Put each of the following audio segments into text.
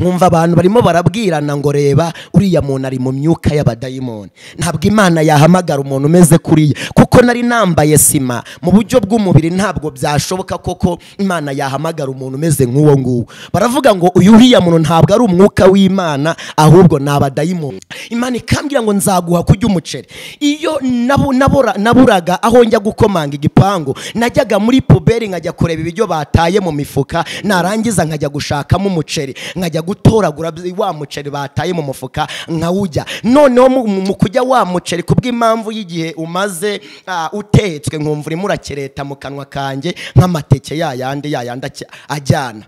nkumva abantu barimo barabwirana ngo reba uriya muntu ari mu myuka y'abadayimoni. Ntabwo Imana yahamagara umuntu umeze kuriya, kuko nari nambaye sima mu buryo bw'umubiri, ntabwo byashoboka koko Imana yahamagara umuntu umeze nk'uwo nguwo. Baravuga ngo uyu uriya muntu ntabwo ari umwuka w'Imana, ahubwo ni abadayimoni. Imana ikambwira ngo nzaguha kurya umuceri. Iyo naburaga aho njya gukomanga igipangu, najyaga muri puberi nkajya kureba ibiryo bataye mu mifuka, narangiza nkajya gushakamo umuceri, nkajya gutoragura wa muceri bataye mu mufuka nkawujya. Noneho mu kujya wa muceri kubw'impamvu y'igihe umaze utetswe, nkumva urimo urakereta mu kanwa kanjye nk'amateke yayandi ajyana.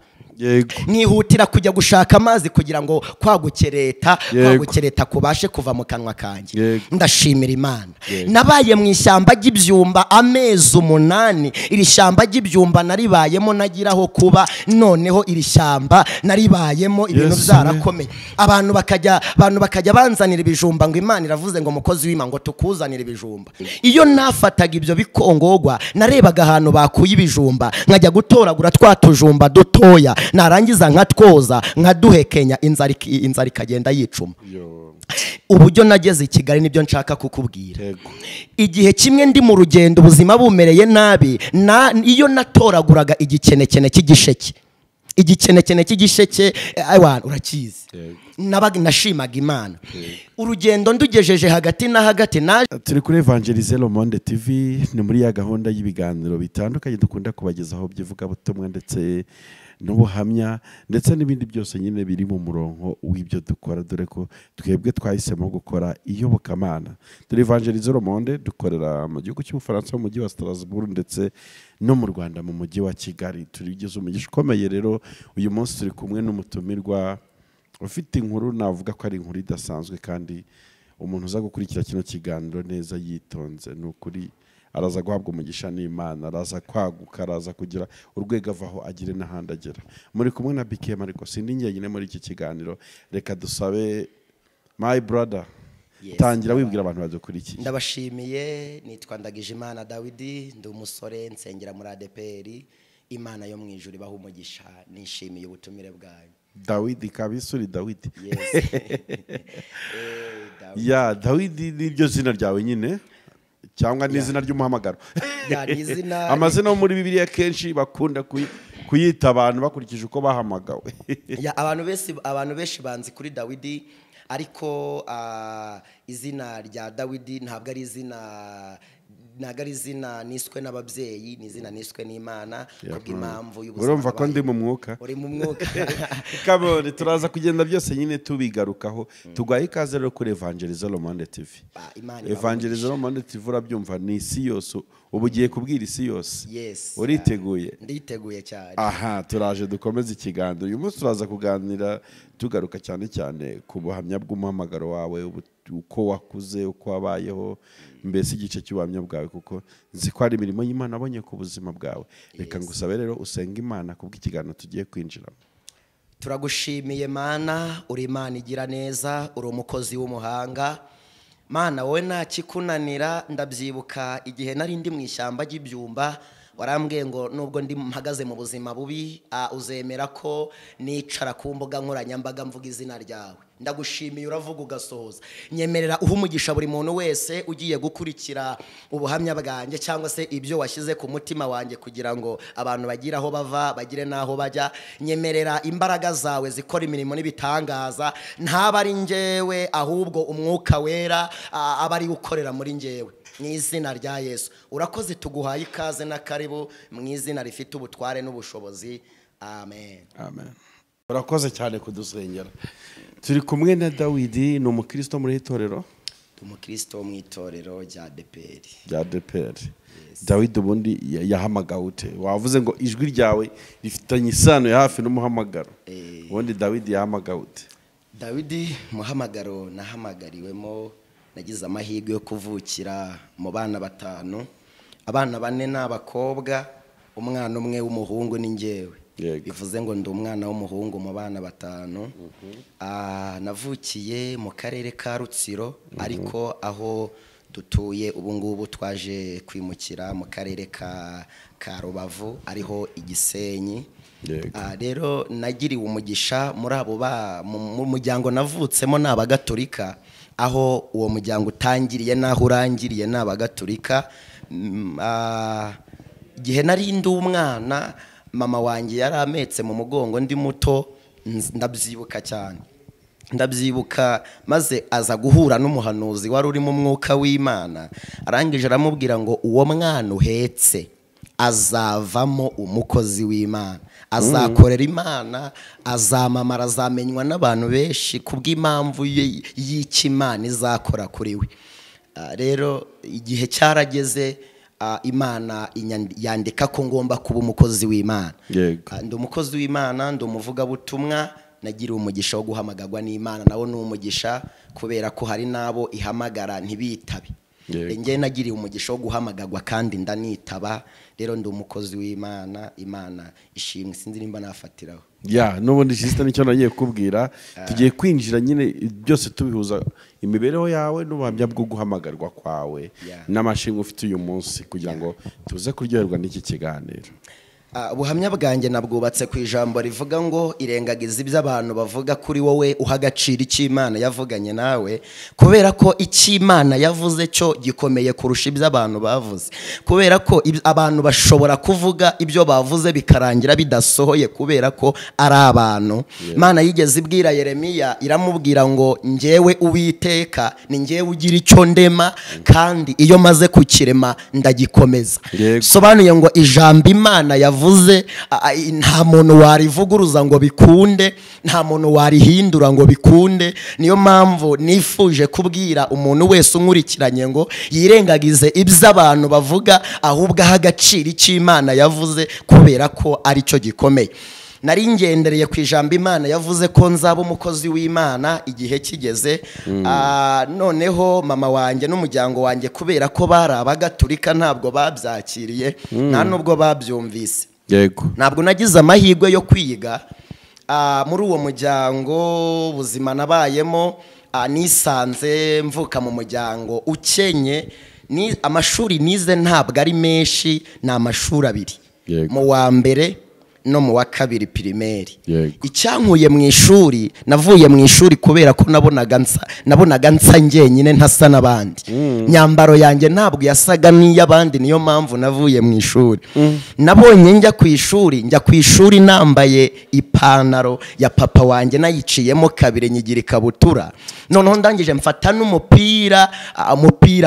Nihutira kujya gushaka amazi kugira ngo kwagukereta kubashe kuva mu kanwa kanjye. Ndashimira Imana. Nabaye mu ishyamba ry'ibyumba amezi 8. Iri shyamba ry'ibyumba naribayemo nagiraho kuba, noneho iri shyamba naribayemo ibintu byarakomeye. Abantu bakajya banzanira ibijumba ngo Imana iravuze ngo mukozi w'Imana ngo tukuzanire ibijumba. Iyo nafataga ibyo bikongogwa, narebaga ahantu bakuye ibijumba, nkajya gutoragura twatujumba dutoya, narangiza nkatwoza nkaduhekenya, inzara ikagenda yicuma. Uburyo nageze i Kigali nibyo nshaka kukubwira. Igihe kimwe ndi mu rugendo, ubuzima bumereye nabi, iyo natoraguraga igikenekene cy'igisheke, urakizi, nashimaga Imana. Urugendo ndugejeje hagati na hagati. Turi kuri Evangélisez Monde TV, ni muri ya gahunda y'ibiganiro bitandukanye dukunda kubagezaho by'ivuga butumwa ndetse n'ubuhamya ndetse n'ibindi byose nyine biri mu murongo w'ibyo dukora, dore ko twebwe twahisemo gukora iyobokamana. Turi Evangélisez Monde, dukorera mu gihugu cy'Ubufaransa mu mujyi wa Strasbourg ndetse no mu Rwanda mu mujyi wa Kigali. Turigeze umugisha ukomeye rero. Uyu munsi turi kumwe n'umutumirwa ufite inkuru, navuga ko ari inkuru idasanzwe, kandi umuntu uza gukurikira kino kiganiro neza yitonze, n'ukuri araza guhabwa umugisha n'Imana, araza kwaguka, araza kugira urwego avaho agire n'ahandi agera. Muri kumwe na BKM, ariko sindi njyenyine muri iki kiganiro. Reka dusabe my brother, tangira wibwira abantu badukurikiye. Ndabashimiye, nitwa EMTV, ndi umusore nsengera muri ADPR. Imana yo mu ijuru ibahe umugisha, nishimiye ubutumire bwayo. Dawidi kabisa, uri Dawidi? Yes. Ya Dawidi niryo zina ryawe nyine, cyangwa n'izina ry'umuhamagaro? Amazina muri Bibiliya kenshi bakunda kuyita abantu bakurikije uko bahamagawe. Abantu benshi banzi kuri Dawidi, ariko izina rya Dawidi ntabwo ari izina niswe n'ababyeyi, ni izina niswe n'Imana kubw'impamvu y'ubuzima. Urumva ko ndi mu mwuka? Uri mu mwuka. Kabone turaza kugenda byose nyine tubigarukaho. Tugwaye ikaze rero kuri Evangélisez Monde TV. Evangélisez Monde TV urabyumva, ni isi yose, ubu ugiye kubwira isi yose. Uriteguye? Nditeguye cyane. Aha, turaje dukomeze ikiganiro. Uyu munsi turaza kuganira tugaruka cyane ku buhamya bw'umuhamagaro wawe, uko wakuze, uko wabayeho, mbese igice cy'ubuhamya bwawe, kuko nzi ko hari imirimo y'Imana abonye ku buzima bwawe. Reka ngusabe rero usenga Imana kubw'ikiganiro tugiye kwinjiramo. Turagushimiye Mana, uri Imana igira neza, uri umukozi w'umuhanga. Mana, wowe nta kikunanira. Ndabyibuka igihe nari ndi mu ishyamba ry'ibyumba, warambwiye ngo nubwo ndi mpagaze mu buzima bubi, uzemera ko nicara ku mbuga nkoranyambaga mvuga izina ryawe. Ndagushimiye, uravuga ugasohoza. Nyemerera uha umugisha buri muntu wese ugiye gukurikira ubuhamya bwanjye, cyangwa se ibyo washyize ku mutima wanjye, kugira ngo abantu bagire aho bava, bagire n'aho bajya. Nyemerera imbaraga zawe zikora imirimo n'ibitangaza, ntaba ari njyewe, ahubwo umwuka wera aba ari ukorera muri njyewe, mu izina rya Yesu. Urakoze, tuguhaye ikaze na karibu mu izina rifite ubutware n'ubushobozi. Amen. Amen. Urakoze cyane kudusengera. Turi kumwe na Dawidi, ni umukristo muri itorero? Umukristo mu itorero rya ADPR. Dawidi ubundi yahamagawe ute? Wavuze ngo ijwi ryawe rifitanye isano ya hafi n'umuhamagaro. Ubundi Dawidi yahamagawe ute? Dawidi muhamagaro nahamagariwemo, nagize amahirwe yo kuvukira mu bana 5. Abana 4 n'abakobwa, umwana umwe w'umuhungu ni njyewe. Bivuze ngo ndi umwana w'umuhungu mu bana 5. Navukiye mu karere ka Rutsiro, ariko aho dutuye ubu ngubu twaje kwimukira mu karere ka Rubavu, ariho Igisenyi. rero nagiriwe umugisha muri abo mu muryango navutsemo ni Abagatolika, aho uwo muryango utangiriye n'aho urangiriye ni Abagatolika. Igihe nari ndi umwana, mama wanjye yari ametse mu mugongo ndi muto, ndabyibuka cyane. Ndabyibuka maze aza guhura n'umuhanuzi wari uri mu mwuka w'Imana, arangije aramubwira ngo uwo mwana uhetse azavamo umukozi w'Imana, azakorera Imana, azamamara, azamenywa n'abantu benshi kubw'impamvu y'Imana izakora kuri we. Rero igihe cyarageze, Imana yandika ko ngomba kuba umukozi w'Imana. Ndi umukozi w'Imana, ndi umuvugabutumwa, nagiriwe umugisha wo guhamagarwa n'Imana, nawo ni umugisha kubera ko hari nabo ihamagara ntibitabe. Nge nagiriwe umugisha wo guhamagarwa kandi ndanitaba. Rero ndi umukozi w'Imana, Imana ishimwe, sinzi nimba nafatiraho. N'ubundi sister nicyo nagiye kubwira, tugiye kwinjira nyine byose tubihuza imibereho yawe n'ubuhamya bwo guhamagarwa kwawe n'amashimwe ufite uyu munsi, kugira ngo tuze kuryoherwa n'iki kiganiro. Ubuhamya bwanjye nabwubatse ku ijambo rivuga ngo irengagiza ibyo abantu bavuga kuri wowe, uha agaciro icyo Imana yavuganye nawe, kubera ko icyo Imana yavuze cyo gikomeye kurusha ibyo abantu bavuze. Kubera ko abantu bashobora kuvuga ibyo bavuze bikarangira bidasohoye kubera ko ari abantu. Imana yigeze ibwira Yeremiya, iramubwira ngo njyewe Uwiteka ni njyewe ugira icyo ndema, kandi iyo maze kukirema ndagikomeza. Sobanuye ngo ijambo Imana yavuze nta muntu warivuguruza ngo bikunde, nta muntu warihindura ngo bikunde. Niyo mpamvu nifuje kubwira umuntu wese unkurikiranye ngo yirengagize ibyo abantu bavuga, ahubwo aha agaciro icyo Imana yavuze, kubera ko ari cyo gikomeye. Nari ngendereye ku ijambo Imana yavuze ko nzaba umukozi w'Imana igihe kigeze. Noneho mama wanjye n'umuryango wanjye, kubera ko bari Abagatolika, ntabwo babyakiriye, nta nubwo babyumvise. Ntabwo nagize amahirwe yo kwiga muri uwo muryango. Ubuzima nabayemo, nisanze mvuka mu muryango ukenye. Amashuri nize ntabwo ari menshi, ni amashuri 2, mu wa mbere no mu wa kabiri primaire. Icyankuye mu ishuri, navuye mu ishuri kubera ko nabonaga nsa njyenyine ntasa n'abandi. Nyambaro yanjye ntabwo yasaga n'iy'abandi, niyo mpamvu navuye mu ishuri. Nabonye njya ku ishuri nambaye ipantaro ya papa wanjye nayiciyemo kabiri, nyigira ikabutura. Noneho ndangije mfata n'umupira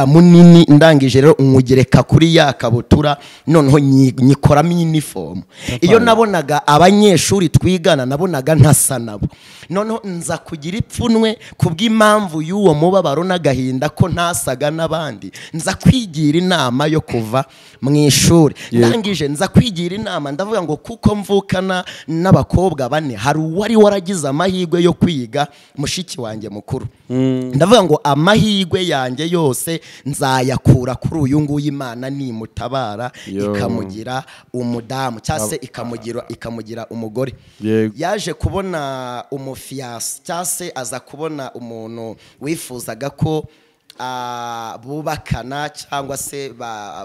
munini, ndangije rero umugereka kuri ya kabutura, noneho nyikoramo uniform. Iyo nabonaga abanyeshuri twigana, nabonaga ntasa nabo. Noneho nza kugira ipfunwe kubw'impamvu y'uwo mubabaro n'agahinda ko ntasaga n'abandi. Nza kwigira inama yo kuva mu ishuri. Ndangije nza kwigira inama, ndavuga ngo kuko mvukana n'abakobwa 4, hari uwari waragize amahirwe yo kwiga, mushiki wanjye mukuru. Ndavuga ngo amahirwe yanjye yose nzayakura kuri uyu nguyu, Imana nimutabara ikamugira umudamu, cyase ikamugira umugore. Yaje kubona umufiyasi, cyase aza kubona umuntu wifuzaga ko bubakana cyangwa se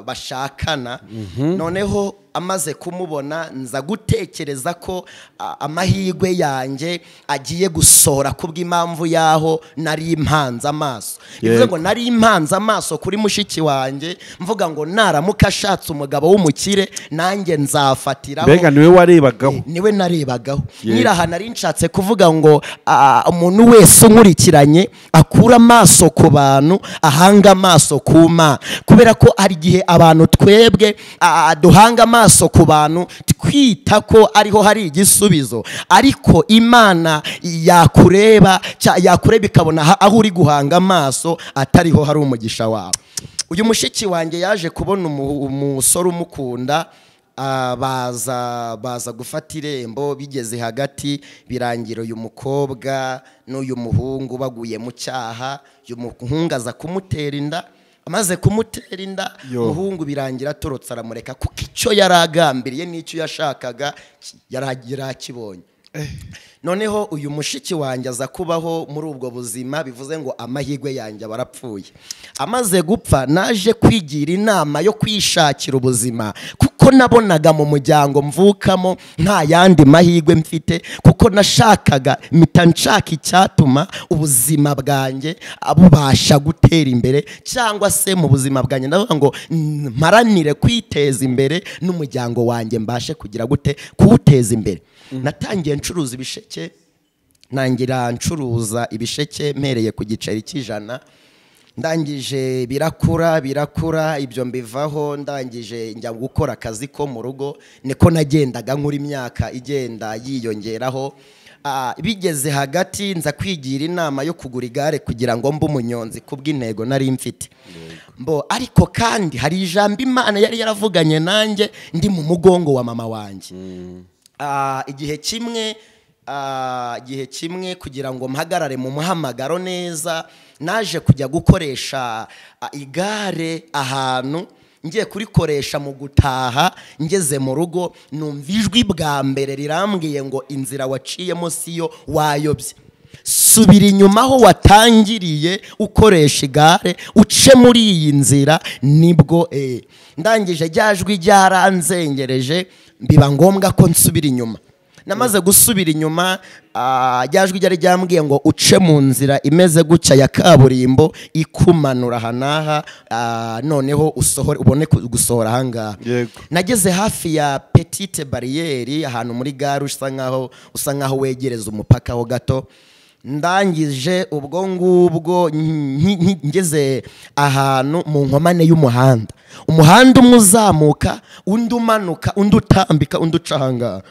bashakana. Noneho amaze kumubona, nza gutekereza ko amahirwe yanjye agiye gusohora kubw'impamvu yaho nari impanze amaso. Bivuze ngo nari impanze amaso kuri mushiki wanjye, mvuga ngo naramuka ashatse umugabo w'umukire, nanjye nzafatiraho. Mbega niwe warebagaho? Niwe narebagaho. Nyiraha nari nshatse kuvuga ngo umuntu wese unkurikiranye akura amaso ku bantu, ahanga amaso ku Mana, kubera ko hari igihe abantu twebwe duhanga amaso ku bantu twita ko ariho hari igisubizo, ariko Imana yakureba ikabona aho uri guhanga amaso atariho hari umugisha wawe. Uyu mushiki wanjye yaje kubona umusore umukunda, baza gufata irembo. Bigeze hagati birangira uyu mukobwa n'uyu muhungu baguye mu cyaha. Uyu muhungu aza kumutera inda, amaze kumutera inda, umuhungu birangira atorotse aramureka, kuko icyo yaragambiriye n'icyo yashakaga yarakibonye. Noneho uyu mushiki wanjye aza kubaho muri ubwo buzima, bivuze ngo amahirwe yanjye barapfuye. Amaze gupfa, naje kwigira inama yo kwishakira ubuzima, kuko kuko nabonaga mu muryango mvukamo nta yandi mahirwe mfite, kuko nashakaga mpita nshaka icyatuma ubuzima bwanjye bubasha gutera imbere, cyangwa se mu buzima bwanjye ndavuga ngo mparanire kwiteza imbere n'umuryango wanjye mbashe kugira gute kuwuteza imbere. Natangiye ncuruza ibisheke, nangira ncuruza ibisheke mpereye ku giceri cy'ijana, ndangije birakura ibyo mbivaho, ndangije njya gukora akazi ko mu rugo, niko nagendaga nkuri imyaka igenda yiyongeraho. Bigeze hagati nza kwigira inama yo kugura igare kugira ngo mbe umunyonzi kubw'intego nari mfite. Ariko kandi hari ijambo Imana yari yaravuganye nanjye ndi mu mugongo wa mama wanjye. Igihe kimwe kugira ngo mpagarare mu muhamagaro neza, naje kujya gukoresha igare ahantu, ngiye kurikoresha mu gutaha. Ngeze mu rugo numva ijwi bwa mbere rirambwiye ngo inzira waciyemo siyo, wayobye, subira inyuma aho watangiriye ukoresha igare, uce muri iyi nzira. Nibwo ndangije rya jwi ryaranzengereje, biba ngombwa ko nsubira inyuma. Namaze gusubira inyuma, rya jwi ryari ryambwiye ngo uce mu nzira imeze gutya ya kaburimbo ikumanura hanaha, noneho usohore, ubone gusohora ahangaha. Nageze hafi ya petite barriere ahantu muri gare, usa nkaho wegereza umupaka ho gato. Ndangije ubwo ngubwo ngeze ahantu mu nkomane y'umuhanda, umuhanda umwe uzamuka, undi umanuka, undi utambika, undi ucahanga.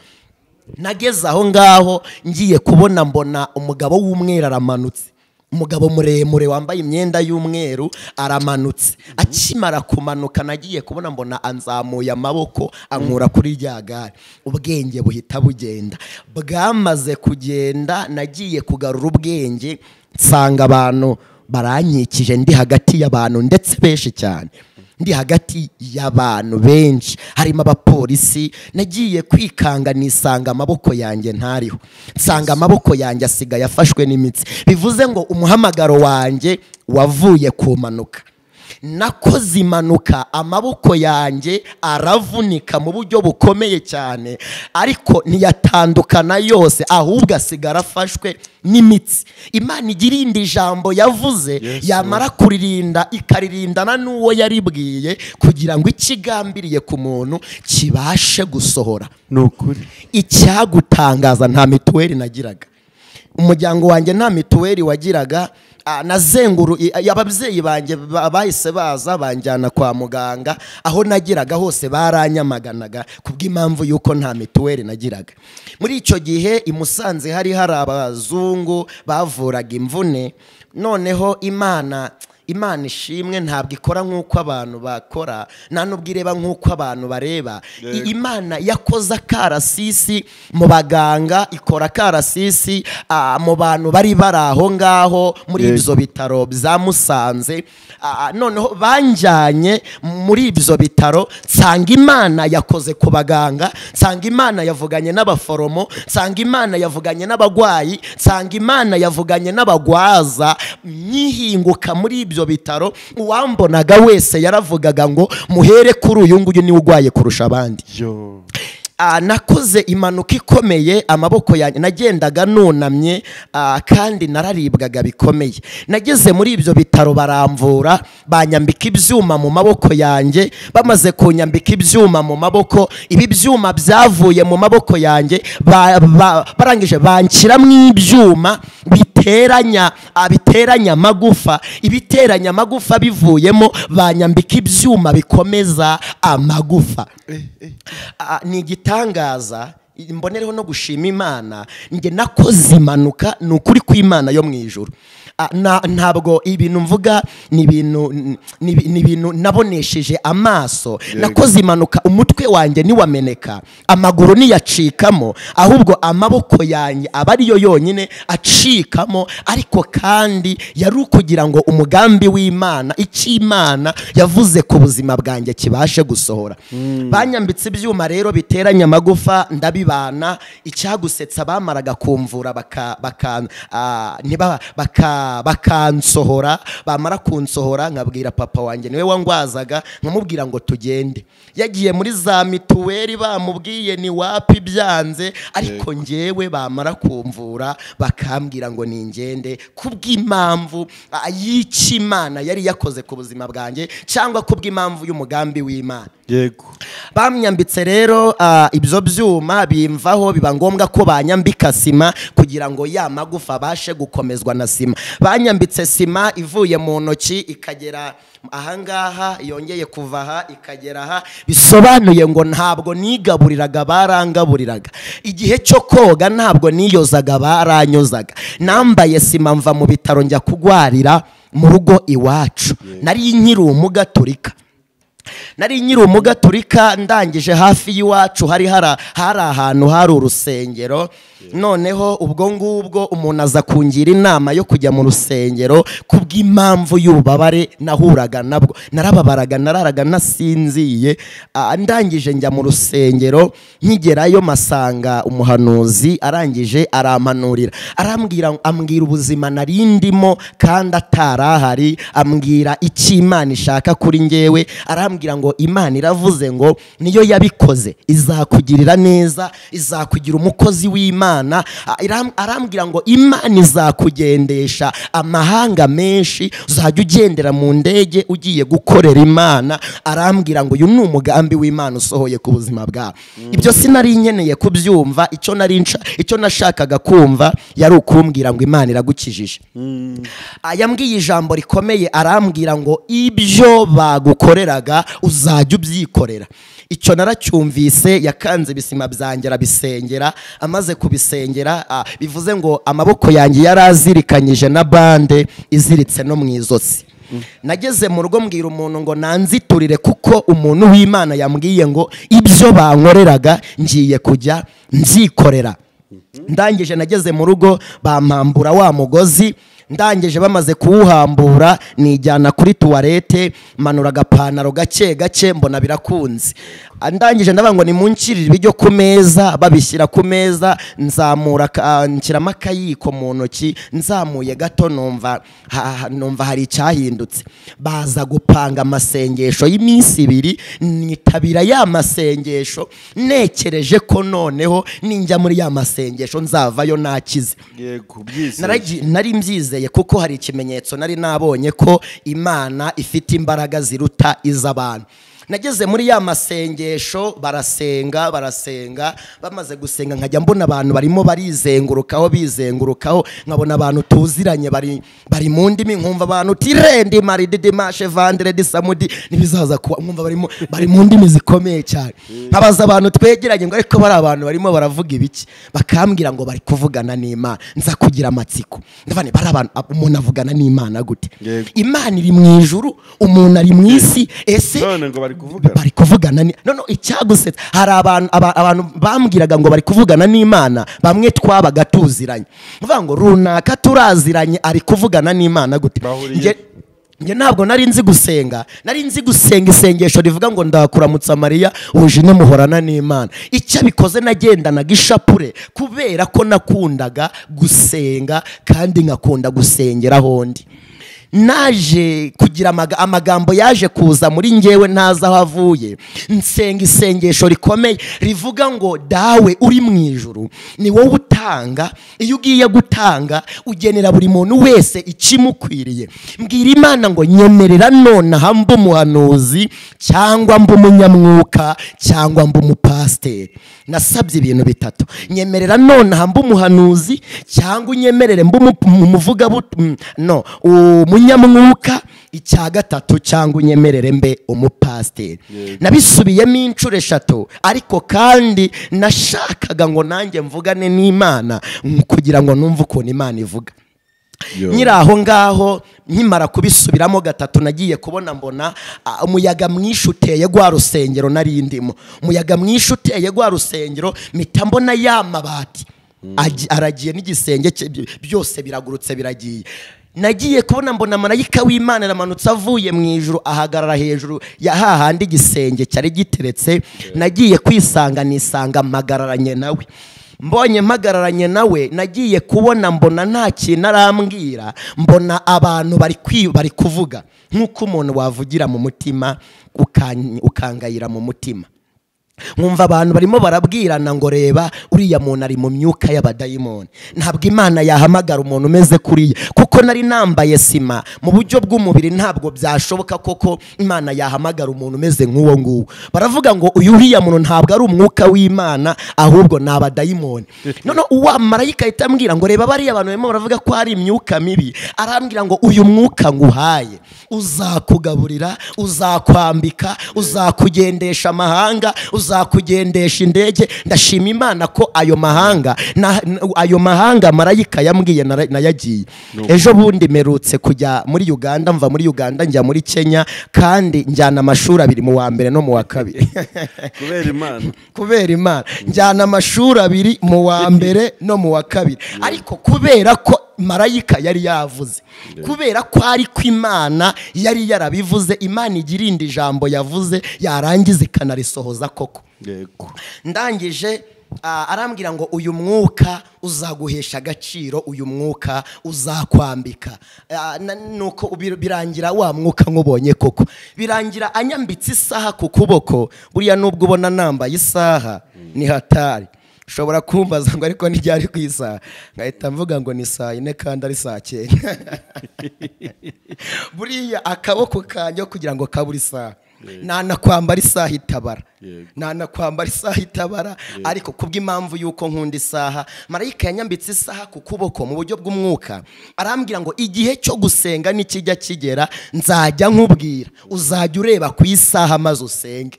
Nageze aho ngaho ngiye kubona mbona umugabo w'umweru aramanutse, umugabo muremure wambaye imyenda y'umweru aramanutse. Akimara kumanuka nagiye kubona mbona anzamuye amaboko ankura kuri rya gare. Ubwenge buhita bugenda, bwamaze kugenda nagiye kugarura ubwenge, nsanga abantu baranyikije, ndi hagati y'abantu ndetse benshi cyane, ndi hagati y'abantu benshi, harimo abapolisi. Nagiye kwikanga nisanga amaboko yanjye ntariho, nsanga amaboko yanjye asigaye afashwe n'imitsi. Bivuze ngo umuhamagaro wanjye wavuye ku manuka. Nakoze impanuka, amaboko yanjye aravunika mu buryo bukomeye cyane, ariko ntiyatandukana yose, ahubwo asigara afashwe n'imitsi. Imana igira irindi jambo yavuze, yamara kuririnda ikaririmbana n'uwo yaribwiye, kugira ngo ikigambiriye ku muntu kibashe gusohora. Nukuri Icyagutangaza, nta mituweli nagiraga, umuryango wanjye nta mituweli wagiraga. Nazenguru ababyeyi banjye bahise baza banjyana kwa muganga, aho nagiraga hose baranyamaganaga kubw'impamvu yuko nta mituweli nagiraga. Muri icyo gihe i Musanze hari abazungu bavuraga imvune. Noneho Imana ishimwe ntabwo ikora nk'uko abantu bakora, nta nubwo ireba nk'uko abantu bareba. Imana yakoze akarasisi mu baganga, ikora akarasisi mu bantu bari bari aho ngaho muri ibyo bitaro bya Musanze. Noneho banjyanye muri ibyo bitaro, nsanga Imana yakoze ku baganga, nsanga Imana yavuganye n'abaforomo, nsanga Imana yavuganye n'abagwayi, nsanga Imana yavuganye n'abagwaza. Nyihinguka muri ibyo bitaro, uwambonaga wese yaravugaga ngo muhere kuri uyu nguyu niwe ugwaye kurusha abandi. Nakoze impanuka ikomeye, amaboko yanjye nagendaga nunamye, kandi nararibwaga bikomeye. Nageze muri ibyo bitaro baramvura, banyambika ibyuma mu maboko yanjye. Bamaze kunyambika ibyuma mu maboko, ibi byuma byavuye mu maboko yanjye, barangije banshyiramo ibyuma biteranya amagufa. Ibiteranya amagufa bivuyemo, banyambika ibyuma bikomeza amagufa. Ni igitangaza, mbonereho no gushima Imana. Nge nakoze impanuka, ni ukuri kw'Imana yo mu ijuru. Ntabwo ibintu mvuga ni ibintu nabonesheje amaso. Nakoze impanuka, umutwe wanjye niwameneka, amaguru niyacikamo, ahubwo amaboko yanjye aba ariyo yonyine acikamo. Ariko kandi yari ukugira ngo umugambi w'Imana, icy'Imana yavuze ku buzima bwanjye kibashe gusohora. Banyambitse ibyuma rero biteranya amagufa, bibana icyagusetsa bamaraga kumvura bakansohora, bamara kunsohora nkabwira papa wanjye niwe wangwazaga, nkamubwira ngo tugende. Yagiye muri za mituweli bamubwiye ni wapi byanze, ariko njyewe bamara kumvura bakambwira ngo ningende kubw'impamvu y'Imana yari yakoze ku buzima bwanjye, cyangwa kubw'impamvu y'umugambi w'Imana. Yego. Bamnyambitse rero ibyo byuma bimvaho, biba ngombwa ko banyambika sima kugira ngo ya magufa bashe gukomezwa na sima. Banyambitse sima ivuye mu ntoki ikagera ahangaha, yongeye kuva aha ikagera aha, bisobanuye ngo ntabwo nigaburiraga, barangaburiraga. Igihe cyo koga ntabwo niyozaga, baranyozaga. Nambaye sima mva mu bitaro njya kugwarira mu rugo iwacu. Nari nkiri umugaturika. Ndangije hafi y'iwacu hari ahantu hari urusengero. Noneho ubwo ngubwo umuntu aza kungira inama yo kujya mu rusengero kubw'impamvu y'ububabare nahuraga nabwo. Narababaraga, nararaga nasinziye. Ndangije njya mu rusengero, nkigerayo masanga umuhanuzi arangije arampanurira, ambwira ubuzima narindimo kandi atarahari, ambwira icyo Imana ishaka kuri njyewe. Arambwira ngo Imana iravuze ngo niyo yabikoze izakugirira neza, izakugira umukozi w'Imana. Arambwira ngo Imana izakugendesha amahanga menshi, uzajya ugendera mu ndege ugiye gukorera Imana. Arambwira ngo uyu ni umugambi w'Imana usohoye ku buzima bwawe. Ibyo sinari nkeneye kubyumva, icyo nashakaga kumva yari ukumbwira ngo Imana iragukijije. Yambwiye ijambo rikomeye, arambwira ngo ibyo bagukoreraga uzajya ubyikorera. Icyo naracyumvise, yakanze ibisima byanjye arabisengera. Amaze kubisengera bivuze ngo amaboko yanjye yarazirikanyije na bande iziritse no mu izosi. Nageze mu rugo mbwira umuntu ngo nanziturire, kuko umuntu w'Imana yambwiye ngo ibyo bankoreraga ngiye kujya nzikorera. Ndangije nageze mu rugo bampambura wa mugozi. Ndangije bamaze kuwuhambura nijyana kuri tuwarete, manura agapantaro gake gake, mbona birakunze. Ndangije ndavuga ngo nimunkirire ibiryo ku meza, babishyira ku meza, nzamura nshyiramo akayiko mu ntoki, nzamuye gato numva hari icyahindutse. Baza gupanga amasengesho y'iminsi 2, nitabira ya masengesho nekereje ko noneho ninjya muri ya masengesho nzavayo nakize. Yego, nari mbyizeye kuko hari ikimenyetso nari nabonye ko Imana ifite imbaraga ziruta iz'abantu. Nageze muri ya masengesho, barasenga, bamaze gusenga nkajya mbona abantu barimo bizengurukaho, nkabona abantu tuziranye bari mu ndimi, nkumva abantu tirendi maridi dimashe vendredi samudi nibizaza kuba, nkumva bari mu ndimi zikomeye cyane. Nkabaza abantu twegeranye ngo ariko bari abantu barimo baravuga ibiki, bakambwira ngo bari kuvugana n'Imana. Nza kugira amatsiko, ndavane bari abantu, umuntu avugana n'Imana gute? Imana iri mu ijuru, umuntu ari mu isi, ese bari kuvugana no icyagusetsa, hari abantu bambwiraga ngo bari kuvugana n'Imana, bamwe twabaga tuziranye, uvuga ngo runaka turaziranye, ari kuvugana n'Imana gute? Nge ntabwo nari nzi gusenga, isengesho rivuga ngo ndakuramutsa Mariya uje muhorana n'Imana. Icyo bikoze nagendanaga ishapure kubera ko nakundaga gusenga kandi nkakunda gusengera hondi. Naje kugira amagambo yaje kuza muri njyewe ntaza aho avuye, nsenga isengesho rikomeye rivuga ngo dawe uri mu ijuru ni wowe utanga, iyo ugiye gutanga ugenera buri muntu wese ikimukwiriye. Mbwira Imana ngo nyemerera none hamba umuhanuzi cyangwa mba umunyamwuka cyangwa mba umupasiteri. Nasabye ibintu 3, nyemerera none hamba umuhanuzi cyangwa unyemerere mba umuvuga umunyamwuka, icya 3 cyangwa unyemerere mbe umupasiteri. Nabisubiyemo inshuro 3, ariko kandi nashakaga ngo nanjye mvugane n'Imana kugira ngo numve ukuntu Imana ivuga. Nyiri aho ngaho nkimara kubisubiramo 3, nagiye kubona mbona umuyaga mwinshi uteye gwa rusengero nari ndimo. Umuyaga mwinshi uteye gwa rusengero, mpita mbona ya mabati aragiye n'igisenge byose biragurutse biragiye. nagiye kubona mbona marayika w'Imana aramanutse avuye mu ijuru ahagarara hejuru ya hahandi igisenge cyari giteretse. Nagiye kwisanga nisanga mpagararanye nawe. Mbonye mpagararanye nawe nagiye kubona mbona nta kintu arambwira, mbona abantu bari kuvuga nk'uko umuntu wavugira mu mutima ukangayira mu mutima. Nkumva abantu barimo barabwirana ngo reba uriya muntu ari mu myuka y'abadayimoni. Ntabwo Imana yahamagara umuntu umeze kuriya, kuko nari nambaye sima mu buryo bw'umubiri, ntabwo byashoboka koko Imana yahamagara umuntu umeze nk'uwo nguwo. Baravuga ngo uyu uriya muntu ntabwo ari umwuka w'Imana ahubwo ni abadayimoni. None uwa marayika ahita ambwira ngo reba bariya abantu barimo baravuga ko ari imyuka mibi, arambwira ngo uyu mwuka nguhaye uzakugaburira, uzakwambika, uzakugendesha amahanga, uzakugendesha indege. Ndashima Imana ko ayo mahanga marayika yambwiye nayagiye. Ejo bundi merutse kujya muri Uganda, mva muri Uganda njya muri Kenya, kandi njyana amashuri 2 mu wa mbere no mu wa 2. Kubera Imana njyana amashuri 2 mu wa mbere no mu wa 2. Ariko kubera ko marayika yari yavuze, kubera ko ari ko Imana yari yarabivuze, Imana igirinde ijambo yavuze yarangiza ikanarisohoza koko. Ndangije arambwira ngo uyu mwuka uzaguhesha agaciro, uyu mwuka uzakwambika. Nuko birangira wa mwuka nkubonye koko, birangira anyambitse isaha ku kuboko. Buriya nubwo ubona nambaye isaha ni hatari. Ushobora kumbaza ngo ariko nijyari ku isaha, ngahita mvuga ngo ni saa 4 kandi ari saa 9. Buriya akaboko kanjye kugira ngo kaburi isaha, nanakwambara isaha itabara, nanakwambara isaha itabara. Ariko kubw'impamvu yuko nkunda isaha, marayika yanyambitse isaha ku kuboko mu buryo bw'umwuka. Arambwira ngo igihe cyo gusenga nikijya kigera nzajya nkubwira, uzajya ureba ku isaha maze usenge.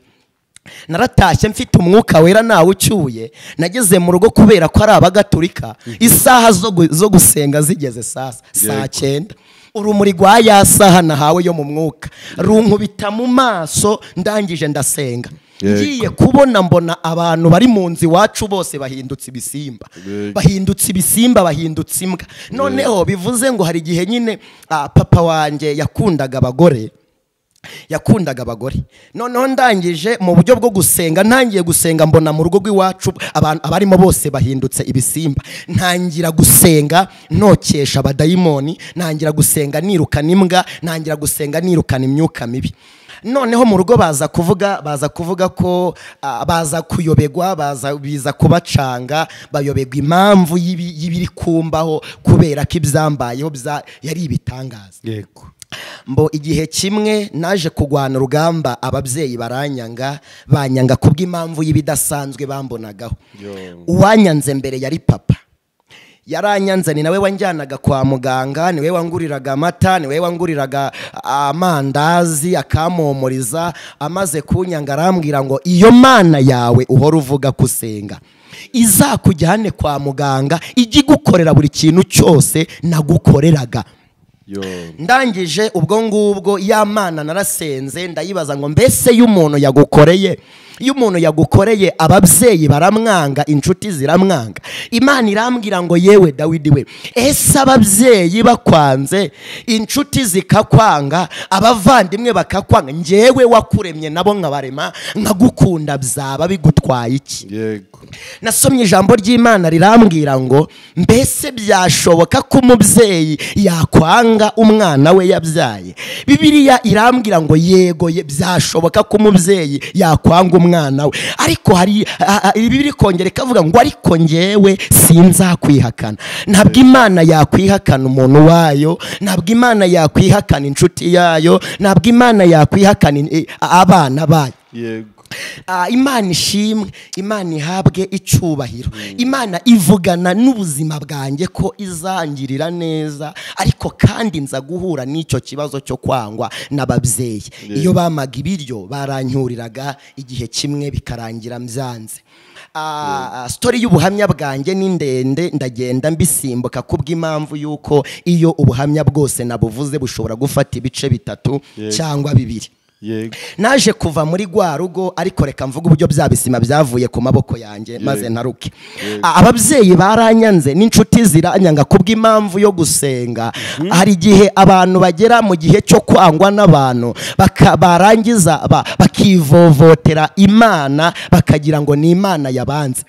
Naratashye mfite umwuka wera nawe ucyuye. Nageze mu rugo kubera ko ari abagatulika, isaha zo gusenga zigeze saa 9. Urumuri rwa ya saha nahawe yo mu mwuka runkubita mu maso, ndangije ndasenga. Ngiye kubona mbona abantu bari mu nzi wacu bose bahindutse ibisimba, bahindutse imbwa. Noneho bivuze ngo hari igihe nyine papa wanjye yakundaga abagore. Noneho ndangije mu buryo bwo gusenga, ntangiye gusenga mbona mu rugo rw'iwacu abarimo bose bahindutse ibisimba. Ntangira gusenga nokesha abadayimoni, ntangira gusenga nirukana imbwa, ntangira gusenga nirukana imyuka mibi. Noneho mu rugo baza kuvuga ko baza kuyobegwa, biza kubacanga, bayobegwa impamvu y'ibiri kumbaho kubera ko ibyambayeho yari ibitangaza. Mbo igihe kimwe naje kugwana urugamba, ababyeyi banyanga kubw'impamvu y'ibidasanzwe bambonagaho. Uwanyanze mbere yari papa. Yaranyanze, ni nawe wanjyanaga kwa muganga, niwe wanguriraga amata, niwe wanguriraga amandazi akamomoriza. Amaze kunyanga arambwira ngo iyo Mana yawe uhora uvuga kusenga izakujyane kwa muganga, ijye gukorera buri kintu cyose nagukoreraga. Ndangije ubwo ngubwo ya Mana narasenze, ndayibaza ngo mbese y'umuntu yagukoreye ababyeyi baramwanga, inshuti ziramwanga. Imana irambwira ngo yewe Dawidi we, ese ababyeyi bakwanze, inshuti zikakwanga, abavandimwe bakakwanga, njyewe wakuremye nabo nkabarema nkagukunda, byaba bigutwaye iki? Nasomye ijambo ry'Imana rirambwira ngo mbese byashoboka ko umubyeyi yakwanga umwana we yabyaye? Bibiliya irambwira ngo yego byashoboka ko umubyeyi yakwanga umwana we, ariko hari Bibiliya ikongera ikavuga ngo ariko njyewe sinzakwihakana. Ntabwo Imana yakwihakana umuntu wayo, ntabwo Imana yakwihakana inshuti yayo, ntabwo Imana yakwihakana abana bayo. Imana ishimwe, Imana ihabwe icyubahiro. Imana ivugana n'ubuzima bwanjye ko izangirira neza, ariko kandi nza guhura n'icyo kibazo cyo kwangwa n'ababyeyi. Iyo bamaga ibiryo baranyuriraga, igihe kimwe bikarangira mbyanze. Story y'ubuhamya bwanjye ni ndende, ndagenda mbisimbuka kubw'impamvu yuko iyo ubuhamya bwose nabuvuze bushobora gufata ibice 3 cyangwa 2. naje kuva muri rwa rugo ariko reka mvuga uburyo bya bisima byavuye ku maboko yanjye maze ntaruke. Ababyeyi baranyanze n'inshuti ziranyanga kubw'impamvu yo gusenga. Hari igihe abantu bagera mu gihe cyo kwangwa n'abantu barangiza bakivovotera Imana bakagira ngo ni Imana yabanze.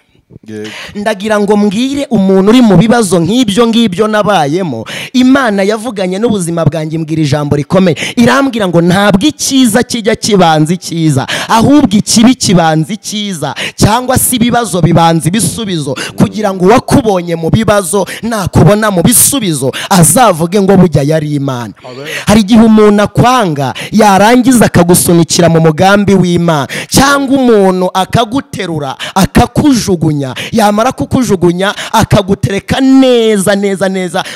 Ndagira ngo mbwire umuntu uri mu bibazo nk'ibyo ngibyo nabayemo, Imana yavuganye n'ubuzima bwanjye mbwira ijambo rikomeye, irambwira ngo ntabwo icyiza kijya kibanza icyiza, ahubwo ikibi kibanza icyiza, cyangwa se ibibazo bibanza ibisubizo, kugira ngo uwakubonye mu bibazo nakubona mu bisubizo azavuge ngo bujya yari Imana. Hari igihe umuntu akwanga yarangiza akagusunikira mu mugambi w'Imana, cyangwa umuntu akaguterura akakujugunya, yamara kukujugunya akagutereka neza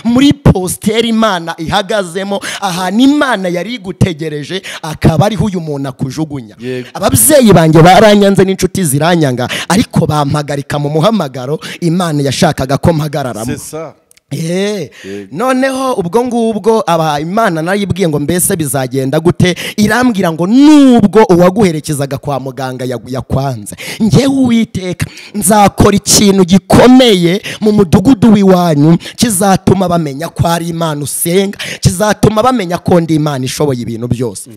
muri posteri Imana ihagazemo, ahantu Imana yari igutegereje akaba ariho uyu muntu akujugunya. Ababyeyi banjye baranyanze n'inshuti ziranyanga, ariko bampagarika mu muhamagaro Imana yashakaga ko mpagararamo. Noneho ubwo ngubwo Imana narayibwiye ngo mbese bizagenda gute, irambwira ngo nubwo uwaguherekezaga kwa muganga yakwanze, njyewe Uwiteka nzakora ikintu gikomeye mu mudugudu w'iwanyu kizatuma bamenya ko ari Imana usenga, kizatuma bamenya ko ndi Imana ishoboye ibintu byose.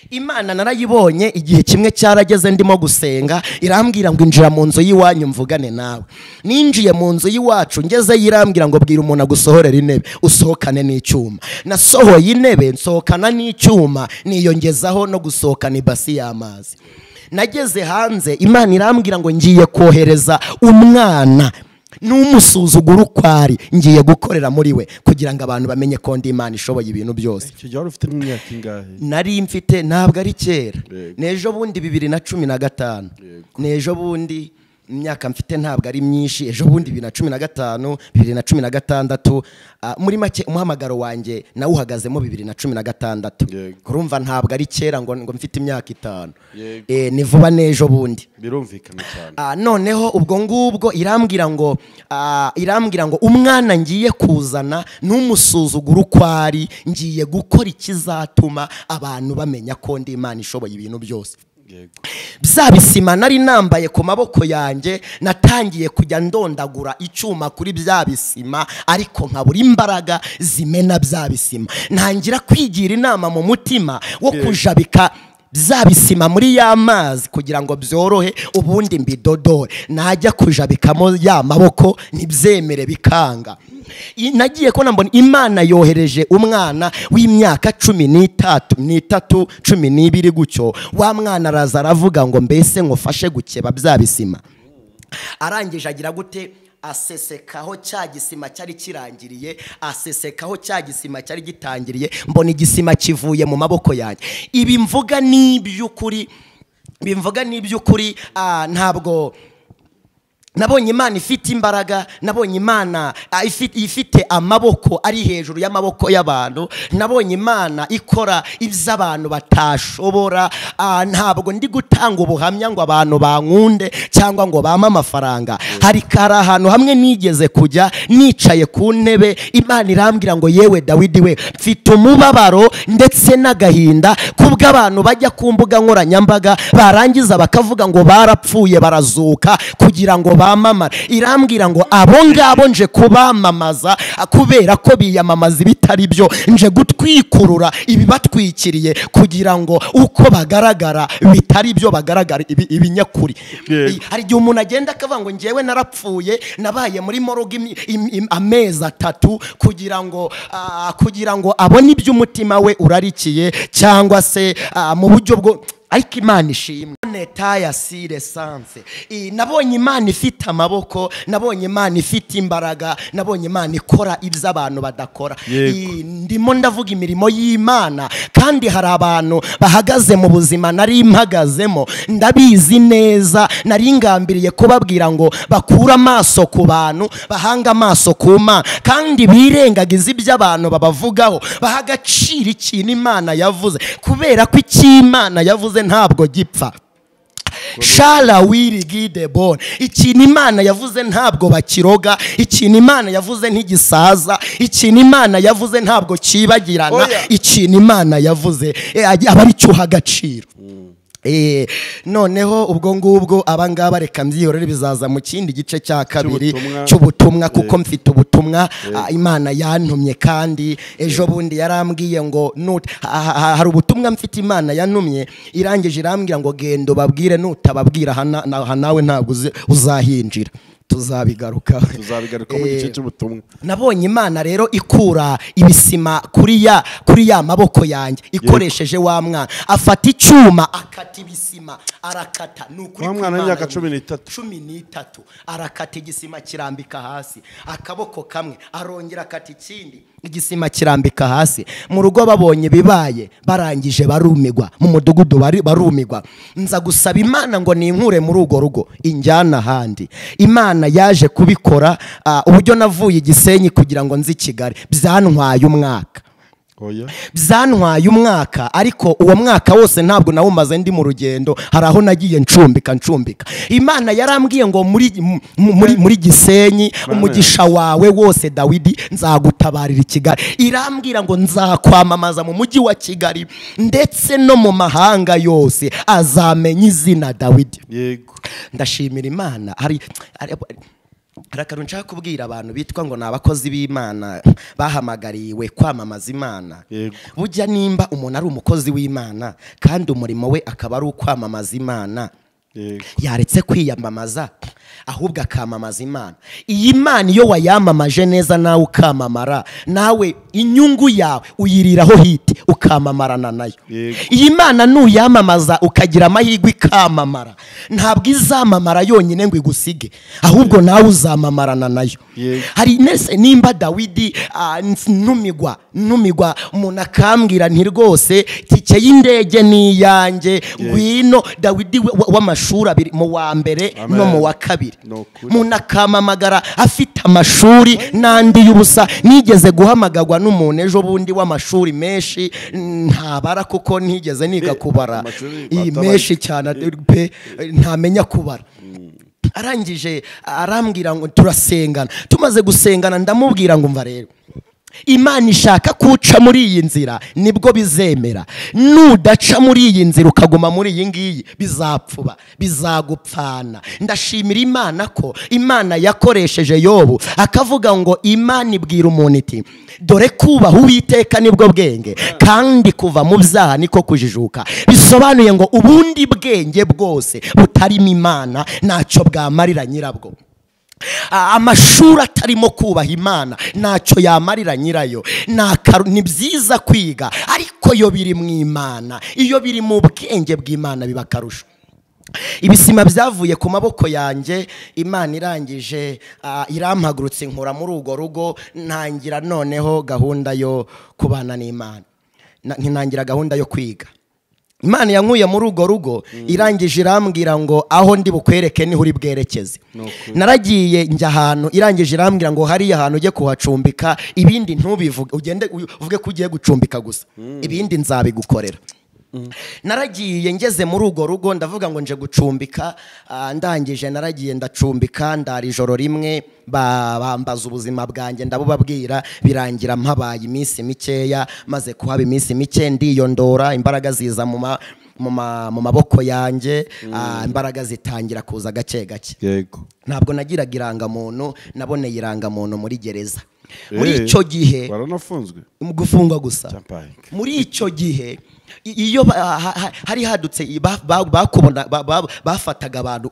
Imana narayibonye igihe kimwe cyarageze ndimo gusenga, irambwira ngo injira mu nzu y'iwanyu mvugane nawe. Ninjiye mu nzu y'iwacu ngeze irambwira ngo bwira umuntu agusohorera intebe usohokane n'icyuma. Nasohoye intebe nsohokana n'icyuma, niyongezaho no gusohokana ibasi y'amazi. Nageze hanze Imana irambwira ngo ngiye kohereza umwana n'umusuzugura ukwari, ngiye gukorera muri we kugira ngo abantu bamenye ko ndi Imana ishoboye ibintu byose. Icyo gihe ufite imyaka ingahe? Nari mfite ntabwo ari kera, nejo bundi 2015, nejo bundi imyaka mfite ntabwo ari myinshi, ejo bundi 2015 2016, muri make umuhamagaro wanjye nawuhagazemo 2016. Kurumva ntabwo ari kera ngo mfite imyaka 5, ni vuba nejo bundi, birumvikana cyane. Noneho ubwo ngubwo irambwira ngo umwana ngiye kuzana n'umusuzugura ukwari, ngiye gukora ikizatuma abantu bamenya ko ndi Imana ishoboye ibintu byose. Bya bisima nari nambaye ku maboko yanjye, natangiye kujya ndondagura icyuma kuri bya bisima, ariko nkabura imbaraga zimena bya bisima. Ntangira kwigira inama mu mutima wo kujabika bya bisima muri ya mazi kugira ngo byorohe, ubundi mbidodore. Najya kujabikamo ya maboko ntibyemere bikanga. Nagiye ko nambona Imana yohereje umwana w'imyaka 13 12 gutyo. Wa mwana araza aravuga ngo mbese ngufashe gukeba bya bisima. Arangije agira gute, asesekaho cya gisima cyari kirangiriye, asesekaho cya gisima cyari gitangiriye, mbona igisima kivuye mu maboko yanjye. Ibi mvuga n'iby'ukuri, ntabwo nabonye Imana ifite imbaraga, nabonye Imana ifite amaboko ari hejuru y'amaboko y'abantu, nabonye Imana ikora ibyo abantu batashobora. Ntabwo ndi gutanga ubuhamya ngo abantu bankunde cyangwa ngo bampe amafaranga. Hari ahantu hamwe nigeze kujya nicaye ku ntebe, Imana irambwira ngo yewe Dawidi we, mfite umubabaro ndetse n'agahinda kubwo abantu bajya ku mbuga nkoranyambaga barangiza bakavuga ngo barapfuye barazuka kugira ngo bamamara. Irambwira ngo abo ngabo nje kubamamaza kubera ko biyamamaza ibitari byo, nje gutwikurura ibibatwikiriye kugira ngo uko bagaragara bitari byo bagaragara ibinyakuri. Hari igihe umuntu agenda akavuga ngo ngewe narapfuye, nabaye muri moroge amezi 3 kugira ngo abone iby'umutima we urarikiye, cyangwa se mu buryo bwo, ariko Imana ishimwe. Netaya sire sanse. Nabonye Imana ifite amaboko, nabonye Imana ifite imbaraga, nabonye Imana ikora ibyo abantu badakora. Ndimo ndavuga imirimo y'Imana, kandi hari abantu bahagaze mu buzima nari mpagazemo, ndabizi neza. Nari ngambiriye kubabwira ngo bakura amaso ku bantu, bahanga amaso ku Mana, kandi birengagiza ibyo abantu babavugaho, bahagacira ikintu Imana yavuze, kubera ko icyo Imana yavuze ntabwo gipfa. shala wiri gide bon. Ikintu Imana yavuze ntabwo bakiroga, ikintu Imana yavuze ntigisaza, ikintu Imana yavuze ntabwo kibagirana, ikintu Imana yavuze aba ari cyo agaciro. Noneho ubwo ngubwo abangaba reka mbyihorere bizaza mu kindi gice cya kabiri cy'ubutumwa, kuko mfite ubutumwa Imana yantumye. Kandi ejo bundi yarambwiye ngo hari ubutumwa mfite Imana yantumye, irangije irambwira ngo gendo babwire, nutababwira nawe ntabwo uzahinjira. Tuzabigaruka mu gice cy'ubutumwa. Nabonye Imana rero ikura ibisima kuri ya maboko yanjye ikoresheje wa mwana, afata icyuma akata ibisima arakata. Nukuri wa mwana w'imyaka 13 arakata igisima kirambika hasi, akaboko kamwe arongera akata ikindi, igisima kirambika hasi. Mu rugo babonye bibaye, barangije barumigwa, mu mudugudu barumigwa. Nza gusaba Imana ngo ninkure muri ugo rugo injyana handi. Imana yaje kubikora. Uburyo navuye Igisenyi kugira ngo nzi Kigali byantwaye umwaka. Byantwaye umwaka, ariko uwo mwaka wose ntabwo nawumaze ndi mu rugendo, hari aho nagiye ncumbika. Imana yarambwiye ngo muri Gisenyi umugisha wawe wose Dawidi nzagutabarira Kigali. Irambwira ngo nzakwamamaza mu mujyi wa Kigali, ndetse no mu mahanga yose azamenya izina Dawidi. Yego, ndashimira Imana. Hari akantu nshaka kubwira abantu bitwa ngo ni abakozi b'Imana bahamagariwe kwamamaza Imana. Burya nimba umuntu ari umukozi w'Imana kandi umurimo we akaba ari ukwamamaza Imana, yaretse kwiyamamaza ahubwo akamamaza Imana. Iyi Mana iyo wayamamaje neza nawe ukamamara, nawe inyungu yawe uyiriraho hiti ukamamarana nayo. Iyi Mana nuyamamaza ukagira amahirwe ikamamara, ntabwo izamamara yonyine ngo igusige, ahubwo nawe uzamamarana nayo. Hari nese nimba Dawidi numigwa umuntu akambwira nti rwose tike y'indege ni yanjye, ngwino Dawidi w'amashuri abiri, mu wa mbere no mu wa kabiri. Umuntu akamamagara afite amashuri n'andi y'ubusa. Nigeze guhamagagwa n'umuntu ejo bundi w'amashuri menshi, ntabara kuko ntigeze niga kubara, iyi menshi cyane pe ntamenya kubara. Arangije arambwira ngo turasengana. Tumaze gusengana ndamubwira ngo mva rero, Imana ishaka kuca muri iyi nzira nibwo bizemera, nudaca muri iyi nzira ukaguma muri iyi ngiyi bizapfuba, bizagupfana. Ndashimira Imana ko Imana yakoresheje Yobu akavuga ngo Imana ibwira umuntu iti dore kubaha Uwiteka nibwo bwenge, kandi kuva mu byaha niko kujijuka. Bisobanuye ngo ubundi bwenge bwose butarimo Imana ntacyo bwamarira nyirabwo. Amashuri atarimo kubaha Imana ntacyo yamarira nyirayo. Ni byiza kwiga, ariko yo biri mu Imana, iyo biri mu bwenge bw'Imana biba akarusho. Ibisima byavuye ku maboko yanjye, Imana irangije irampagurutse nkura muri ugo rugo, ntangira noneho gahunda yo kubana n'Imana, ntangira gahunda yo kwiga. Imana yankuye muri ugo rugo, irangije irambwira ngo aho ndi bukwereke niho uri bwerekeze. Naragiye njya ahantu, irangije irambwira ngo hariya ahantu ujye kuhacumbika, ibindi ntubivuge, ugende uvuge ko ugiye gucumbika gusa, ibindi nzabigukorera. Naragiye ngeze muri ugo rugo, ndavuga ngo nje gucumbika. Ndangije naragiye ndacumbika, ndara ijoro rimwe, bambaza ubuzima bwanjye ndabubabwira, birangira mpabaye iminsi mikeya. Maze kuhaba iminsi mike ndiyondora, imbaraga ziza mu maboko yanjye, imbaraga zitangira kuza gake gake. Ntabwo nagiraga irangamuntu, naboneye irangamuntu muri gereza. Muri icyo gihe baranafunzwe, gufungwa gusa. Muri icyo gihe iyo hari hadutse bafataga abantu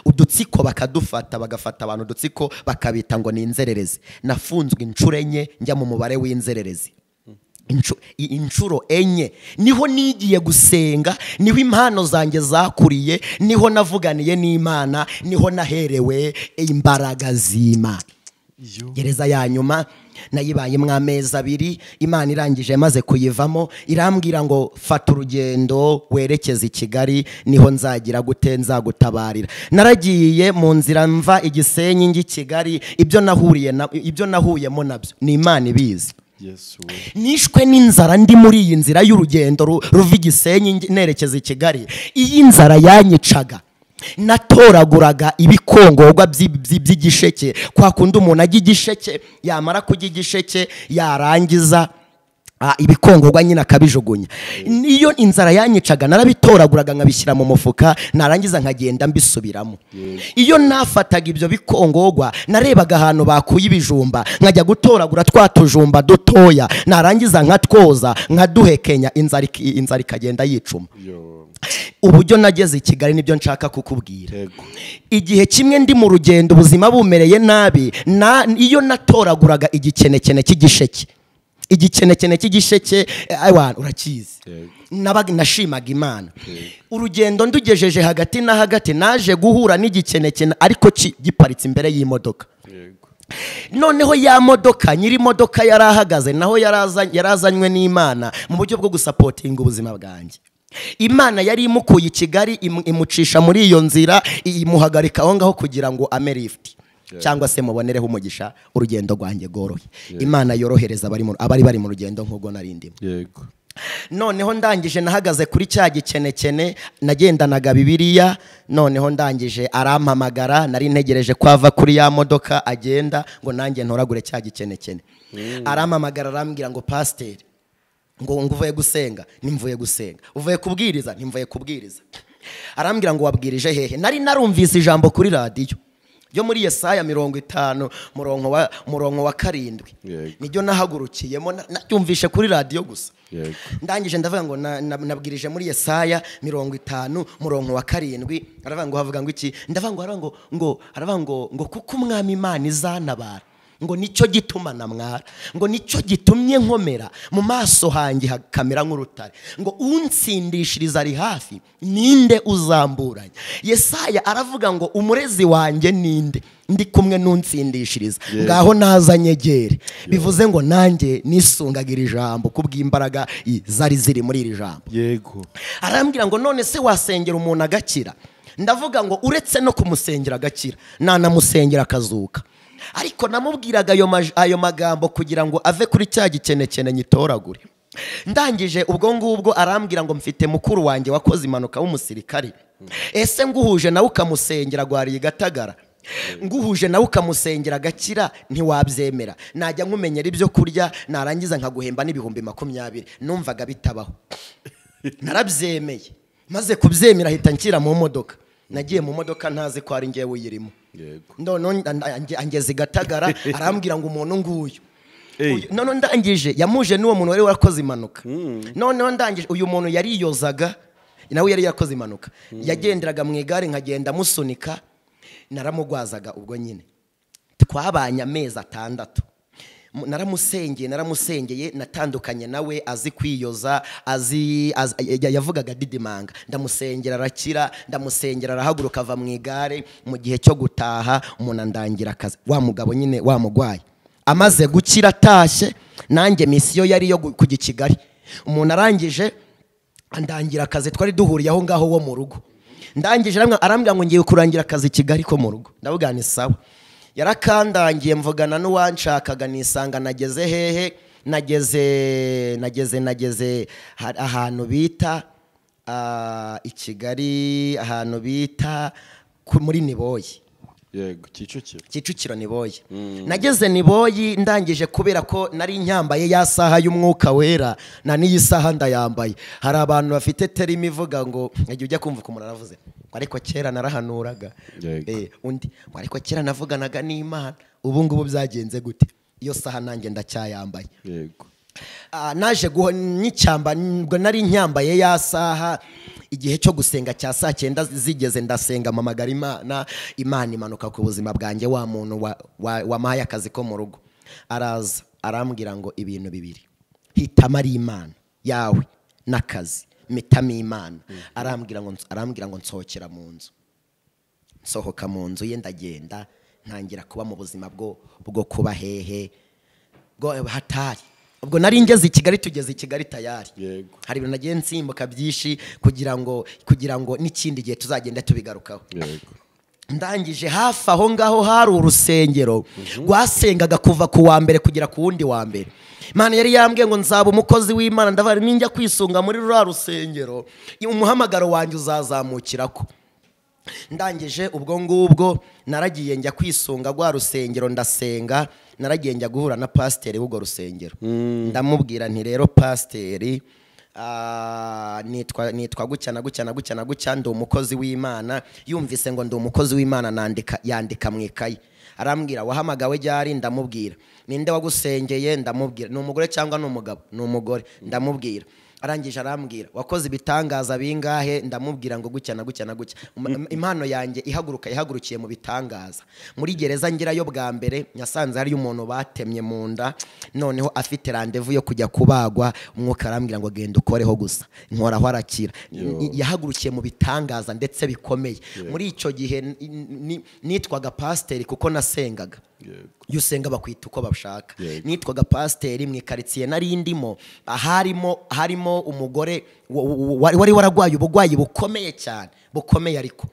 udutsiko bakadufata, bagafata abantu udutsiko bakabita ngo ni inzererezi. Nafunzwe inshuro enye njya mu mubare w'inzererezi, inshuro enye. Niho nigiye gusenga, niho impano zanjye zakuriye, niho navuganiye n'Imana, niho naherewe imbaraga z'Imana. Gereza ya nyuma nayibayemo amezi 2. Imana irangije maze kuyivamo, irambwira ngo fata urugendo werekeze i Kigali, niho nzagira gute nzagutabarira. Naragiye mu nzira mva Igisenyi njya i Kigali, ibyo nahuyemo nabyo ni Imana ibizi. nishwe n'inzara ndi muri iyi nzira y'urugendo ruva Gisenyi nerekeza i Kigali. Iyi nzara yanyicaga, natoraguraga ibikongorwa by'igisheke, kwa kundi umuntu ajya igisheke, yamara kujya igisheke yarangiza ibikongorwa nyine akabijugunya. Niyo inzara yanyicaga narabitoraguraga nkabishyira mu mufuka, narangiza nkagenda mbisubiramo. Iyo nafataga ibyo bikongorwa narebaga ahantu bakuye ibijumba, nkajya gutoragura twatujumba dutoya, narangiza nkatwoza nkaduhekenya, inzara ikagenda yicuma. Uburyo nageze i Kigali nibyo nshaka kukubwira. Igihe kimwe ndi mu rugendo ubuzima bumereye nabi, iyo natoraguraga igikenekene cy'igisheke, igikenekene cy'igisheke urakizi, nashimaga Imana. Urugendo ndugejeje hagati na hagati naje guhura n'igikenekene ariko giparitse imbere y'imodoka. Noneho ya modoka, nyiri modoka yarahagaze, naho yarazanywe n'Imana mu buryo bwo gusapotinga ubuzima bwanjye. Imana yari imukuye i Kigali imucisha muri iyo nzira, imuhagarika aho ngaho kugira ngo ame lift cyangwa se mubonereho umugisha urugendo rwanjye gorohe. Imana yorohereza abari bari mu rugendo nk'ubwo narindimo. Noneho ndangije nahagaze kuri cya gikenekene, nagendanaga Bibiliya. Noneho ndangije arampamagara, nari ntegereje kwava kuri ya modoka agenda ngo nanjye ntoragure cya gikenekene. Arampamagara arambwira ngo pasiteri, ngo uvuye gusenga? Nimvuye gusenga. Uvuye kubwiriza? Nimvuye kubwiriza. Arambwira ngo wabwirije hehe? Nari narumvise ijambo kuri radio yo muri Yesaya 50 murongo wa 7. Nijyo nahagurukiyemo, nacyumvishe kuri radio gusa. Ndangije ndavuga ngo nabwirije muri Yesaya 50 murongo wa 7. Aravuga ngo iki? Ndavuga ngo kuko umwami Imana izantabara, ngo nicyo gituma namwara, ngo nicyo gitumye nkomera mu maso hanjye hakamera nk'urutare, ngo unsindishiriza ari hafi, ninde uzamburanya? Yesaya aravuga ngo umurezi wanjye ninde, ndi kumwe n'unsindishiriza, ngaho naza nyegere. Bivuze ngo nanjye nisungagira ijambo kubw'imbaraga zari ziri muri iri jambo. Arambwira ngo none se wasengera umuntu agakira? Ndavuga ngo uretse no kumusengera agakira, nanamusengera akazuka. Ariko namubwiraga ayo magambo kugira ngo ave kuri cya gikenekene nyitoragure. Ndangije ubwo ngubwo arambwira ngo mfite mukuru wanjye wakoze impanuka w'umusirikari, ese nguhuje nawe ukamusengera gwari Gatagara, nguhuje nawe ukamusengera agakira ntiwabyemera? Najya nkumenyera ibyo kurya, narangiza nkaguhemba n'ibihumbi 20. Numvaga bitabaho. Narabyemeye, maze kubyemera hita nkira mu modoka. Nagiye mu modoka ntazi ko ari ngewe uyirimo. None angeze Gatagara, arambwira ngo umuntu nguyu. None ndangije yamuje n'uwo muntu wari warakoze impanuka. None ndangije uyu muntu yariyozaga, nawe yari yakoze impanuka. Yagenderaga mu igare nkagenda musunika, naramugwazaga ubwo nyine. Twabanye amezi 6. Naramusengeye, natandukanye nawe azi kwiyoza, yavugaga didimanga. Ndamusengera arakira, ndamusengera arahaguruka ava mu igare. Mu gihe cyo gutaha umuntu andangira akazi, wa mugabo nyine wamugwaye amaze gukira atashye, nanjye misiyo yari yo kujya i Kigali. Umuntu arangije andangira akazi, twari duhuriye aho ngaho wo mu rugo. Ndangije arambwira ngo ngiye kurangira akazi i Kigali ko mu rugo. Ndavuga ni sawa. Yarakandangiye mvugana n'uwanshakaga, nisanga nageze hehe? Nageze ahantu bita i Kigali, ahantu bita muri Niboyi. Kicukiro Niboyi. Nageze Niboyi ndangije kubera ko nari nyambaye ya saha y'umwuka wera, na niyi saha ndayambaye. Hari abantu bafite terimi ivuga ngo ujya kumva ko umuntu aravuze ariko kera narahanuraga, undi ariko kera navuganaga n'Imana, ubu ngubu byagenze gute? Iyo saha nanjye ndacyayambaye. Naje nyicyamba, ngo nari nyambaye ya saha. Igihe cyo gusenga cya 9 zigeze, ndasenga mpamagara Imana imanuka ku buzima bwanjye. Wa muntu wamaye akazi ko mu rugo araza arambwira ngo ibintu bibiri, hitama ari Imana yawe n'akazi, mitama Imana. Arambwira ngo nsohokera mu nzu. Nsohoka mu nzu ye, ndagenda ntangira kuba mu buzima bwo kuba hehe hatari. Ubwo nari ngeze i Kigali, tugeze i Kigali tayari. Hari ibintu nagiye nsimbuka byinshi kugira ngo n'ikindi gihe tuzagenda tubigarukaho. ndangije hafi aho ngaho hari urusengero rwasengaga kuva ku wa mbere kugera ku wundi wa mbere. Imana yari yambwiye ngo nzaba umukozi w'Imana, ndavuga ninjya kwisunga muri rwa rusengero umuhamagaro wanjye uzazamukirako. Ndangije ubwo ngubwo naragiye njya kwisunga rwa rusengero ndasenga, naragiye njya guhura na pasiteri w'urwo rusengero. Ndamubwira nti rero pasiteri, nitwa gutya ndi umukozi w'Imana. Yumvise ngo ndi umukozi w'Imana yandika mu ikayi. Arambwira wahamagawe ryari? Ndamubwira. Ninde wagusengeye? Ndamubwira. Ni umugore cyangwa ni umugabo? Ni umugore. Ndamubwira. Arangije arambwira wakoze ibitangaza bingahe? Ndamubwira ngo gutya. Impano yanjye ihagurukiye mu bitangaza. Muri gereza ngirayo bwa mbere nyasanze hari umuntu batemye mu nda, noneho afite randevu yo kujya kubagwa. Umwuka arambwira ngo genda ukoreho gusa, nkoraho arakira. Yahagurukiye mu bitangaza ndetse bikomeye. Muri icyo gihe nitwaga pasiteri kuko nasengaga. Iyo usenga bakwita uko bashaka. Nitwaga pasiteri mu ikaritsiye nari ndimo, harimo umugore wari waragwaye ubugwayi bukomeye cyane, bukomeye ariko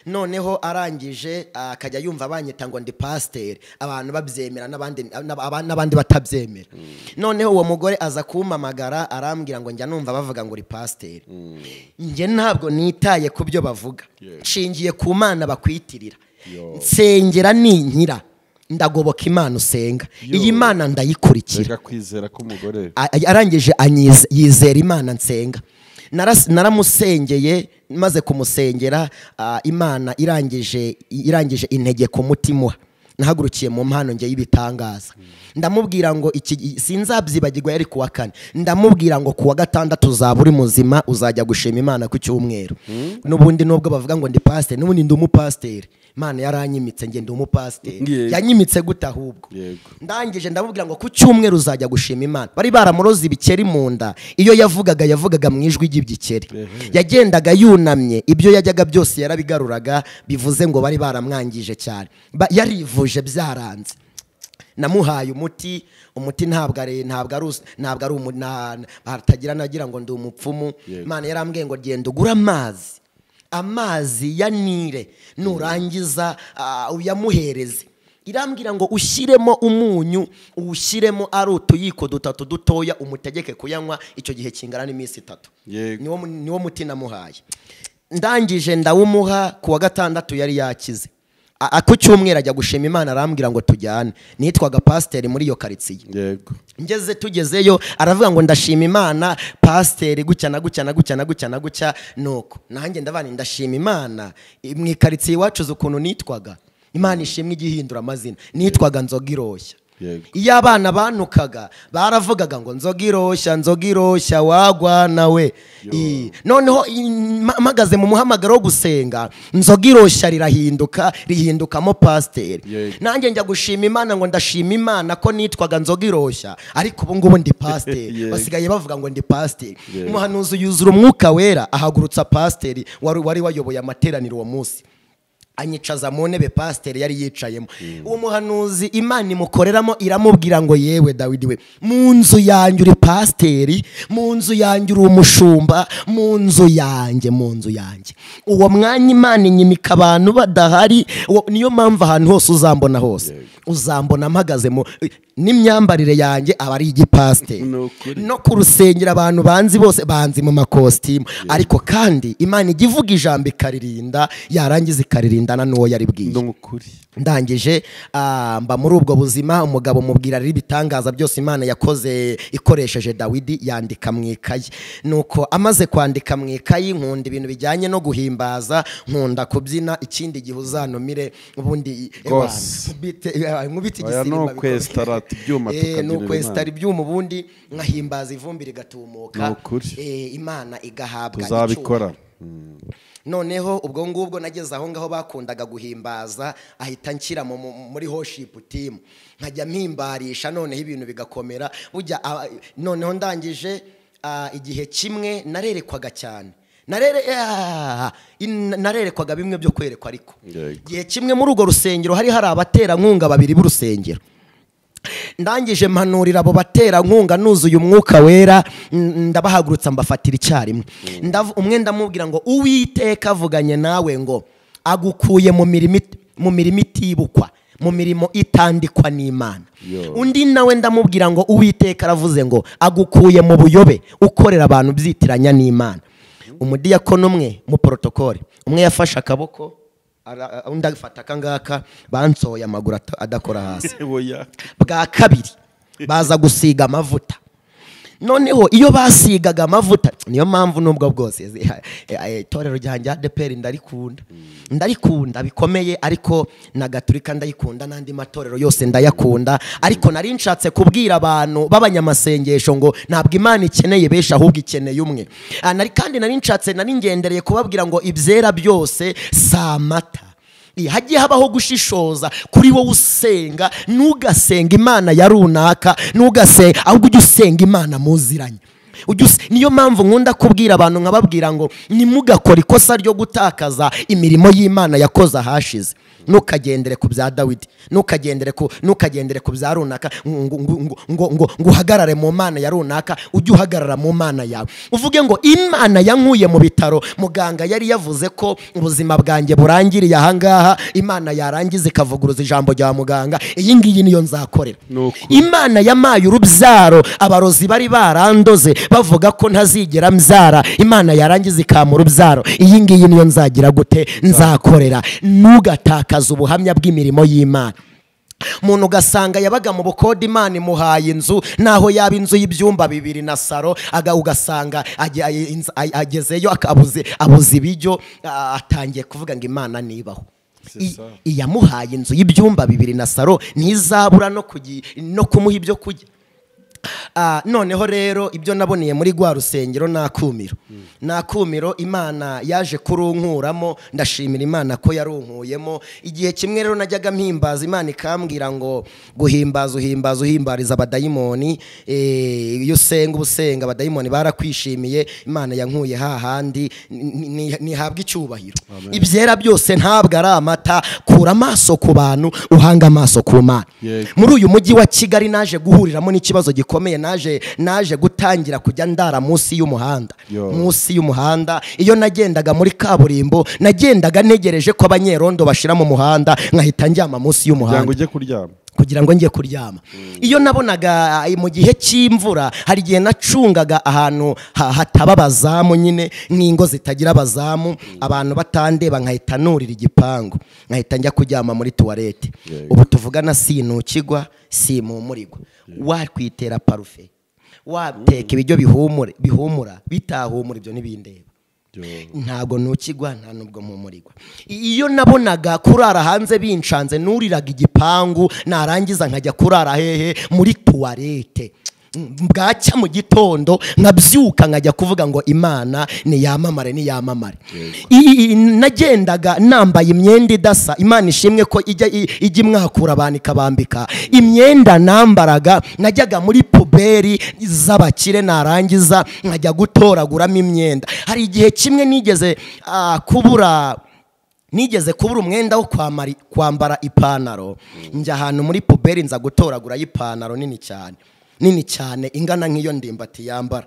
noneho arangije akajya yumva abanyita ngo ndi pasiteri, abantu babyemera n'abandi batabyemera. Noneho uwo mugore aza kumpamagara arambwira ngo njya numva bavuga ngo uri pasiteri. Njye ntabwo nitaye ku byo bavuga, nshingiye ku Mana bakwitirira. Nsengera ninkira, ndagoboka Imana usenga, iyi Mana ndayikurikira. Kwizera ko umugore arangije yizera Imana nsenga. Naramusengeye, maze kumusengera Imana irangije intege ku mutima. Nahagurukiye mu mpano nge y'ibitangaza. Ndamubwira ngo sinzabyibagirwa yari kuwa kane. Ndamubwira ngo kuwa gatandatu uzaba uri muzima, uzajya gushima Imana ku cyumweru. N'ubundi nubwo bavuga ngo ndi pasiteri, n'ubundi ndi umupasiteri. Imana yaranyimitse nge ndi umupasiteri. Yanyimitse gute ahubwo? Ndangije ndamubwira ngo ku cyumweru uzajya gushima Imana. Bari baramuroze ibikeri mu nda, iyo yavugaga mu ijwi ry'ibikeri. Yagendaga yunamye, ibyo yajyaga byose yarabigaruraga, bivuze ngo bari baramwangije cyane. Yarivuje byaranze. Namuhaye umuti ntabwo ari hatagira nagira ngo ndi umupfumu. Imana yarambwiye ngo genda ugura amazi ya Nile, nurangiza uyamuhereze. Irambwira ngo ushyiremo umunyu, uwushyiremo ari utuyiko 3 dutoya, umutegeke kuyanywa icyo gihe kingana n'iminsi 3. Niwo muti namuhaye. Ndangije ndawumuha kuwa gatandatu yari yakize. Ku cyumweru ajya gushima Imana, arambwira ngo tujyane. Nitwaga pasiteri muri iyo karitsiye. Tugezeyo aravuga ngo ndashima Imana pasiteri gutya nuko nanjye ndabana ndashima Imana. Mu ikaritsiye iwacu ukuntu nitwaga, Imana ishimwe igihindura amazina. Nitwaga Nzoga Iroshya. Iyo abana banukaga baravugaga ngo Nzoga Iroshya wagwa nawe. Noneho mpagaze mu muhamagaro wo gusenga, Nzoga Iroshya rihindukamo pasiteri. Nanjye njya gushima Imana ngo ndashima Imana ko nitwaga Nzoga Iroshya, ariko ubu ngubu ndi pasiteri. Basigaye bavuga ngo ndi pasiteri. Umuhanuzi yuzura umwuka wera, ahagurutsa pasiteri wari wayoboye amateraniro uwo munsi, anyicaza mu ntebe pasiteri yari yicayemo. Uwo muhanuzi Imana imukoreramo iramubwira ngo yewe Dawidi we, mu nzu yanjye uri pasiteri, mu nzu yanjye uri umushumba, mu nzu yanjye. Uwo mwanya Imana inyimika abantu badahari. Niyo mpamvu ahantu hose uzambona hose, uzambona mpagaze n'imyambarire yanjye aba ari igipasiteri. No ku rusengero abantu banzi bose banzi mu makositimu, ariko kandi Imana ijya ivuga ijambo ikaririnda, yarangiza ikaririndana n'uwo yari bwiye. Ndangije mba muri ubwo buzima. Umugabo mubwira riri ibitangaza byose Imana yakoze ikoresheje Dawidi, yandika mu ikayi. Nuko amaze kwandika mu ikayi, nkunda ibintu bijyanye no guhimbaza, nkunda kubyina. Ikindi gihe uzanumire ubundi nkubita igisimba nukwestara ibyuma, ubundi nkahimbaza ivumbi rigatumuka, Imana igahabwa tuzabikora. Noneho ubwo ngubwo nageze aho ngaho bakundaga guhimbaza, ahita nshyira muri worship team, nkajya mpimbarisha, noneho ibintu bigakomera. Noneho ndangije igihe kimwe narerekwaga cyane, narerekwaga bimwe byo kwerekwa. Ariko igihe kimwe muri urwo rusengero hari abaterankunga 2 b'urusengero. Ndangije mpanurira abo baterankunga nuzuye umwuka wera, ndabahagurutsa mbafatira icyarimwe. Umwe ndamubwira ngo Uwiteka avuganye nawe ngo agukuye mu mirimo itibukwa, mu mirimo itandikwa n'Imana. Undi nawe ndamubwira ngo Uwiteka aravuze ngo agukuye mu buyobe ukorera abantu byitiranya n'Imana. Umudiyakono umwe mu protokole umwe yafashe akaboko undi agafata akangaka, bansoye amaguru adakora hasi. Bwa kabiri baza gusiga amavuta. Noneho iyo basigaga amavuta, niyo mpamvu nubwo bwose itorero ryanjye ADPR ndarikunda bikomeye, ariko na Gatolika ndayikunda, n'andi matorero yose ndayakunda, ariko nari nshatse kubwira abantu b'abanyamasengesho ngo ntabwo Imana ikeneye benshi, ahubwo ikeneye umwe. Kandi nari ngendereye kubabwira ngo ibyera byose samata. Hagiye habaho gushishoza kuri wowe usenga, nugasenga Imana ya runaka, nugasenga ahubwo ujye usenga Imana muziranye. Niyo mpamvu nkunda kubwira abantu nkababwira ngo nimugakora ikosa ryo gutakaza imirimo y'Imana yakoze ahashize. Nukagendere ku bya Dawidi, nukagendere ku bya runaka, ngo uhagarare mu Mana ya runaka, ujye uhagarara mu Mana yawe. Uvuge ngo Imana yankuye mu bitaro, muganga yari yavuze ko ubuzima bwanjye burangiriye ahangaha, Imana yarangiza ikavuguruza ijambo rya muganga, iyi ngiyi niyo nzakorera. Imana yamaye urubyaro, abarozi bari barandoze bavuga ko ntazigera mbyara, Imana yarangiza ikampa urubyaro, iyi ngiyi niyo nzagira gute, nzakorera. Nugataka ubuhamya bw'imirimo y'Imana. Umuntu ugasanga yabaga mu bukode, Imana imuhaye inzu, naho yaba inzu y'ibyumba 2 na saro, ugasanga agezeyo abuze ibiryo, atangiye kuvuga ngo Imana nibaho. Iyamuhaye inzu y'ibyumba 2 na saro ntizabura no kumuha ibyo kurya. Noneho rero ibyo naboneye muri rwa rusengero nakumiro Imana yaje kurunkuramo, ndashimira Imana ko yarunkuyemo. Igihe kimwe rero najyaga mpimbaza, Imana ikambwira ngo uhimbariza abadayimoni, iyo usenga abadayimoni barakwishimiye, Imana yankuye hahandi nihabwa icyubahiro. Ibyera byose ntabwo ari amata, kura amaso ku bantu, uhanga amaso ku Mana. Muri uyu mujyi wa Kigali naje guhuriramo n'ikibazo gikomeye, naje gutangira kujya ndara munsi y'umuhanda. Iyo nagendaga muri kaburimbo, nagendaga ntegereje ko abanyerondo bashira mu muhanda, nkahita njyama munsi y'umuhanda kugira ngo njye kuryama. Iyo nabonaga mu gihe cy'imvura, hari igihe nacungaga ahantu hataba abazamu, nyine n'ingo zitagira abazamu, abantu batandeba, nkahita nurira igipangu, nkahita njya kuryama muri toilette. Ubu tuvugana sinukigwa, simumurirwa. Wakwitera parufe, wateka ibiryo bihumura, bitahumura ibyo n'ibindeba. Ntago nukigwa, nta nubwo mpumurirwa. Iyo nabonaga kurara hanze binshanze, nuriraga igipangu, narangiza nkajya kurara hehe, muri toilette. Bwacya mu gitondo nkabyuka nkajya kuvuga ngo Imana niyamamare. Nagendaga nambaye imyenda idasa, Imana ishimwe ko ijya imwakura abantu ikabambika. Imyenda nambaraga najyaga muri puberi z'abakire, narangiza nkajya gutoraguramo imyenda. Hari igihe kimwe nigeze kubura umwenda wo kwambara ipantaro, njya ahantu muri puberi nza gutoragura ipantaro nini cyane ingana nk'iyo ndimbati yambara.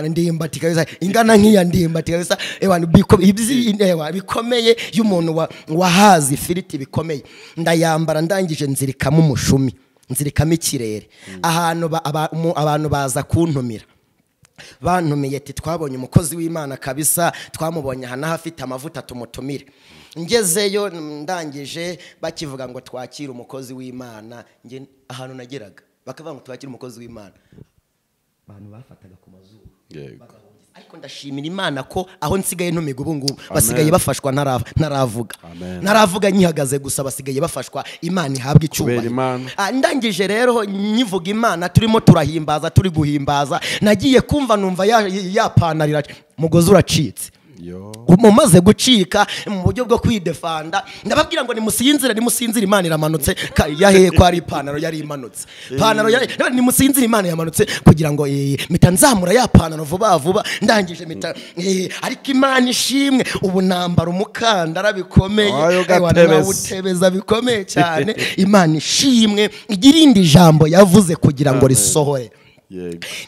Ndimbati kabisa, ingana nk'iya ndimbati kabisa, bikomeye y'umuntu wahazi ifiriti bikomeye. Ndayambara, ndangije nzirikamo umushumi, nzirikamo ikirere. Abantu baza kuntumira, bantumiye ati twabonye umukozi w'Imana kabisa, twamubonye hano hafite amavuta, tumutumire. Ngezeyo ndangije bakivuga ngo twakira umukozi w'Imana, nge ahantu nageraga bakavuga ngo twakira umukozi w'Imana, abantu bafataga ku mazuru. Ariko ndashimira Imana ko aho nsigaye ntumiga ubu ngubu basigaye bafashwa naravuga nyihagaze gusa, basigaye bafashwa. Imana ihabwa icyubahiro. Ndangije rero nyivuga Imana, turimo turahimbaza, turi guhimbaza, nagiye kumva numva yapanarira, mugozi uracitse. Mumaze gucika mu buryo bwo kwidefanda, ndababwira ngo nimusinzire Imana iramanutse. Yahe ko ari ipantaro yari imanutse, nimusinzire Imana yamanutse, kugira ngo mita nzamura ya pantaro vuba. Ndangije mita ariko Imana ishimwe, ubu nambara umukandara bikomeye, utebeza bikomeye cyane. Imana ishimwe, igirindi jambo yavuze kugira ngo risohore.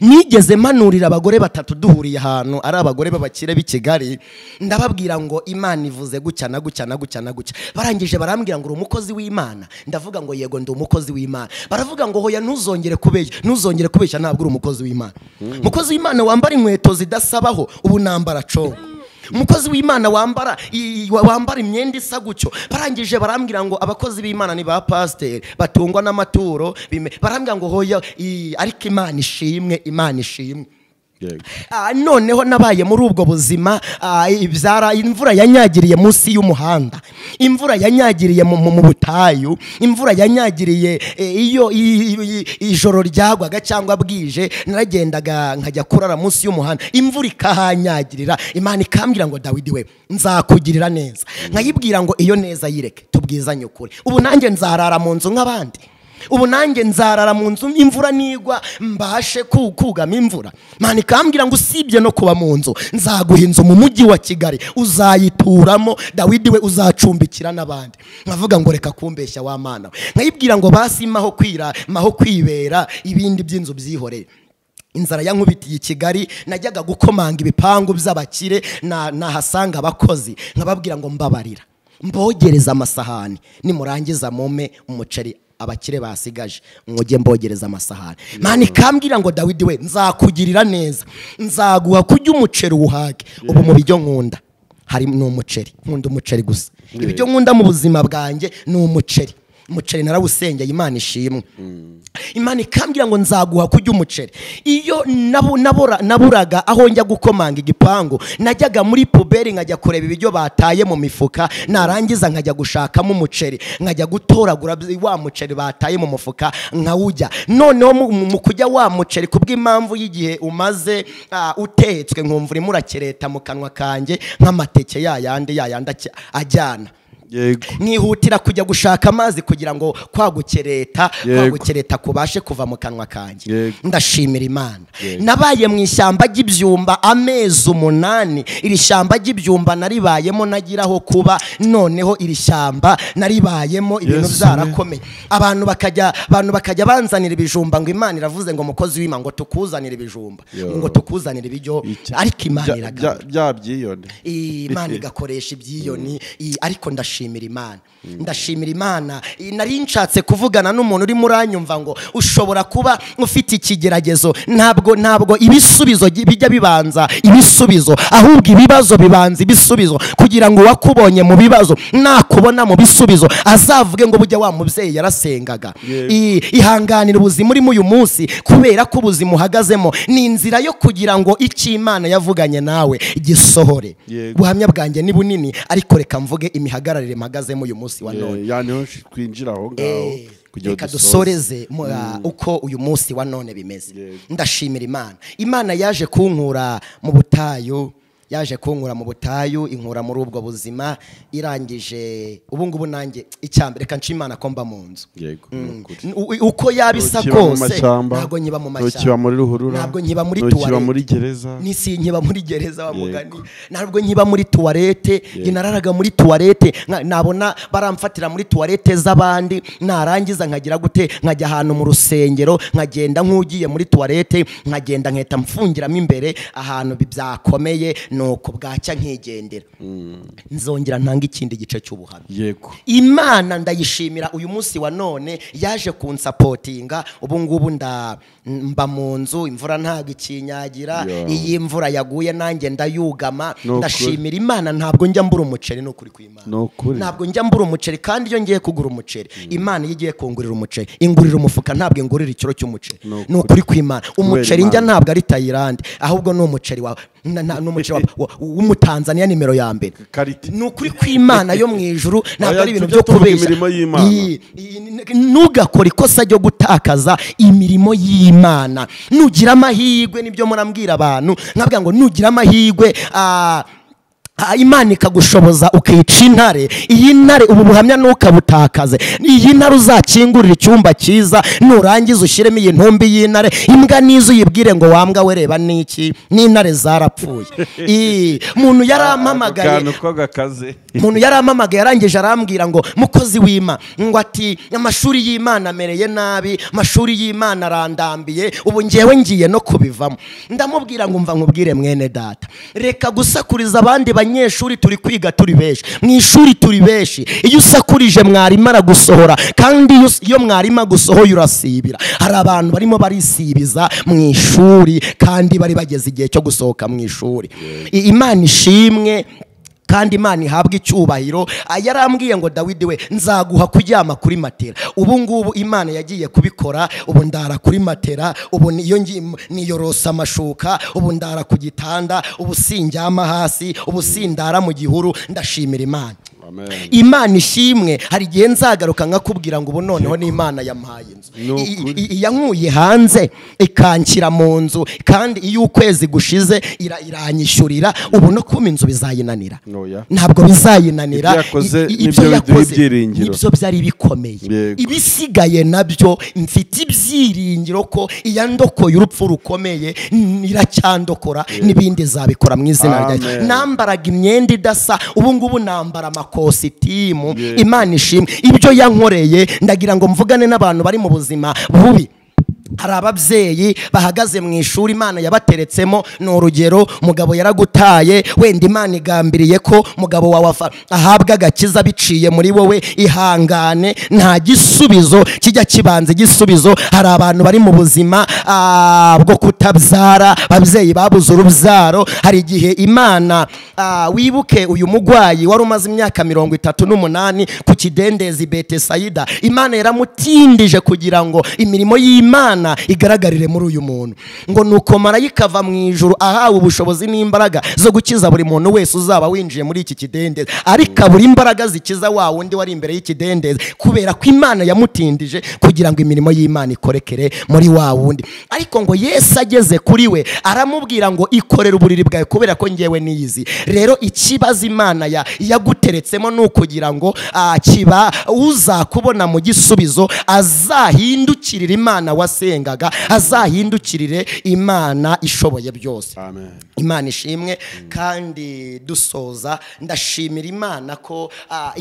nigeze manurira abagore batatu duhuriye ahantu ari abagore b'abakire b'i Kigali ndababwira ngo Imana ivuze gucya na gucya na gucya na gucya barangije barambwira ngo uri umukozi w'Imana ndavuga ngo yego ndi umukozi w'Imana baravuga ngo hoya ntuzongere kubeshya ntabwo uri umukozi w'Imana umukozi w'Imana wambara inkweto zidasabaho ubu nambara congo umukozi w'Imana wambara imyenda isa gutyo barangije barambwira ngo abakozi b'Imana ni ba pasteur batungwa n'amaturo barambwira ngo hoya ariko Imana ishimwe noneho nabaye muri ubwo buzima imvura yanyagiriye munsi y'umuhanda imvura yanyagiriye mu butayu imvura yanyagiriye iyo ijoro ryagwaga cyangwa bwije naragendaga nkajya kurara munsi y'umuhanda imvura ikahanyagirira Imana ikambwira ngo Dawidi we nzakugirira neza nkayibwira ngo iyo neza yireke tubwizanye ukuri ubu nanjye nzarara mu nzu nk'abandi ubu nanjye nzarara mu nzu imvura nigwa mbashe kugama imvura Imana ikambwira ngo usibye no kuba mu nzu nzaguha inzu mu mujyi wa Kigali uzayituramo Dawidi we uzacumbikira n'abandi nkavuga ngo reka kumbeshya wa Mana nkayibwira ngo basi maho kwibera ibindi by'inzu byihoreye inzara yankubitiye i Kigali najyaga gukomanga ibipangu by'abakire nahasanga abakozi nkababwira ngo mbabarira mbogereza amasahani nimurangiza mume umuceri abakire basigaje mujye mbogereza amasahani Imana ikambwira ngo Dawidi we nzakugirira neza nzaguha kujya umuceri uhage ubu mu bijyo nkunda hari n'umuceri nkunda umuceri gusa ibyo nkunda mu buzima bwanjye ni umuceri narawusengeye Imana ishimwe Imana ikambwira ngo nzaguha kujya umuceri iyo naburaga aho njya gukomanga igipangu najyaga muri puberi nkajya kureba ibiryo bataye mu mifuka narangiza nkajya gushakamo umuceri nkajya gutoragura wa muceri bataye mu mufuka nkawujya noneho mu kujya wa muceri kubw'impamvu y'igihe umaze utetswe nkumva urimo urakereta mu kanwa kanjye nk'amateke yayandi ajyana nkihutira kujya gushaka amazi kugira ngo kwagukereta kubashe kuva mu kanwa kanjye ndashimira Imana nabaye mu ishyamba ry'ibyumba amezi 8 iri shyamba ry'ibyumba naribayemo nagiraho kuba noneho iri shyamba naribayemo ibintu byarakomeye abantu bakajya banzanira ibijumba ngo Imana iravuze ngo mukozi w'Imana ngo tukuzanire ibijumba ngo tukuzanire ibiryo ariko Imana irabyiyone Imana igakoresha ibyiyoni ariko ndashimira Imana nari nshatse kuvugana n'umuntu uri muranyumva ngo ushobora kuba ufite ikigeragezo ntabwo ibisubizo bijya bibanza ibisubizo ahubwo ibibazo bibanza ibisubizo kugira ngo wakubonye mu bibazo nakubona mu bisubizo azavuge ngo bujya wa mubyeyi yarasengaga ihanganira ubuzima urimo uyu munsi kubera ko ubuzima uhagazemo ni inzira yo kugira ngo icyo Imana yavuganye nawe gisohore ubuhamya bwanjye ni bunini ariko reka mvuge imihagararire mpagazemo uyu munsi wa none yani twinjira aho ngaho reka dusoreze uko uyu munsi wa none bimeze ndashimira Imana yaje kunkura mu butayu inkura muri ubwo buzima irangije ubu ngubu nanjye icyambere reka nshimana ko mba mu nzu uko yabisa kose ntabwo nkiba mu mashyamba ntabwo nkiba muri tuwarete nisi nkiba muri gereza wa mugani ntabwo nkiba muri tuwarete nararaga muri tuwarete nabona baramfatira muri tuwarete z'abandi narangiza nkagira gute nkajya ahantu mu rusengero nkagenda nk'ugiye muri tuwarete nkagenda nketa mfungiramo imbere ahantu byakomeye nuko bwacya nkigendera nzongera ntanga ikindi gice cy'ubuhamya yego Imana ndayishimira uyu munsi wa none yaje kunsapotinga ubu ngubu mba mu nzu imvura ntabwo ikinyagira iyi mvura yaguye nanjye ndayugama ndashimira Imana ntabwo njya mbura umuceri no kuri kw'Imana ntabwo njya mbura umuceri kandi iyo ngiye kugura umuceri Imana igiye kungurira umuceri ingurira umufuka ntabwo ingurira ikiro cy'umuceri no kuri kw'Imana umuceri njya ntabwo ari Tayilandi ahubwo no umuceri wawe n'umuceri w'umutanzania nimero ya mbere ni ukuri kw'Imana yo mu ijuru ntabwo ari ibintu byo kubeshya ntugakore ikosa ryo gutakaza imirimo y'Imana nugira amahirwe nibyo murambwira abantu nkabwira ngo nugira amahirwe Imana ikagushoboza ukica intare. Iyi ntare ubu buhamya ntukabutakaze. Iyi ntare uzakingurira icyumba cyiza, nurangiza ushyiremo iyi ntumbi y'intare, imbwa nizo uyibwire ngo wambwa we reba niki, n'intare zarapfuye. Umuntu yarampamagaye yarangije arambwira ngo mukozi w'Imana, ngo ati amashuri y'Imana amereye nabi, amashuri y'Imana arandambiye, ubu ngewe ngiye no kubivamo. Ndamubwira ngo mva nkubwire mwene data, reka gusakuriza abandi banyeshuri, turi kwiga turi benshi mu ishuri, turi benshi. Iyo usakurije mwarimu aragusohora, kandi iyo mwarimu agusohoye urasibira. Hari abantu barimo barisibiza mu ishuri kandi bari bageze igihe cyo gusohoka mu ishuri. Imana ishimwe kandi Imana ihabwa icyubahiro. Yarambwiye ngo Dawidi we, nzaguha kuryama kuri matera. Ubu ngubu Imana yagiye kubikora, ubu ndara kuri matera, ubu niyorosa amashuka, ubu ndara ku gitanda, ubu sinjyama hasi, ubu sindara mu gihuru. Ndashimira Imana. Imana ishimwe. Hari igihe nzagaruka nkakubwira ngo ubu noneho ni Imana yampaye inzu, yankuye hanze ikanshyira mu nzu, kandi iyo ukwezi gushize iranyishyurira. ubu no kuma inzu bizayinanira? Ntabwo bizayinanira. Ibyo yakoze nibyo byari bikomeye. Ibisigaye nabyo mfite ibyiringiro ko iyandokoye urupfu rukomeye iracyandokora n'ibindi zabikora mu izina ryayo. Nambaraga imyenda idasa, ubu ngubu nambara amakositimu. Imana ishimwe. Ibyo yankoreye, ndagira ngo mvugane n'abantu bari mu buzima bubi. Hari ababyeyi bahagaze mu ishuri Imana yabateretsemo, ni urugero, mugabo yaragutaye, wenda Imana igambiriye ko mugabo wawe ahabwa agakiza biciye muri wowe. Ihangane, nta gisubizo kijya kibanza igisubizo. Hari abantu bari mu buzima bwo kutabyara, ababyeyi babuze urubyaro. Hari igihe Imana, wibuke uyu mugwayi wari umaze imyaka 38 ku kidendezi Betesayida, Imana yaramutindije kugira ngo imirimo y'Imana igaragarire muri uyu muntu. Ngo nuko marayika ava mu ijuru ahawe ubushobozi n'imbaraga zo gukiza buri muntu wese uzaba winjiye muri iki kidendezi. Ariko buri imbaraga zikiza wa wundi wari imbere y'ikidendezi, kubera ko Imana yamutindije kugira ngo imirimo y'Imana ikorekere muri wa wundi. Ariko ngo Yesu ageze kuri we aramubwira ngo ikorera uburiri bwawe kubera ko ngewe niyizi. Rero ikibazo Imana yaguteretsemo ni ukugira ngo kiba uzakubona mu gisubizo azahindukirira Imana wasengaga, azahindukirire Imana ishoboye byose. Imana ishimwe. Kandi dusoza, ndashimira Imana ko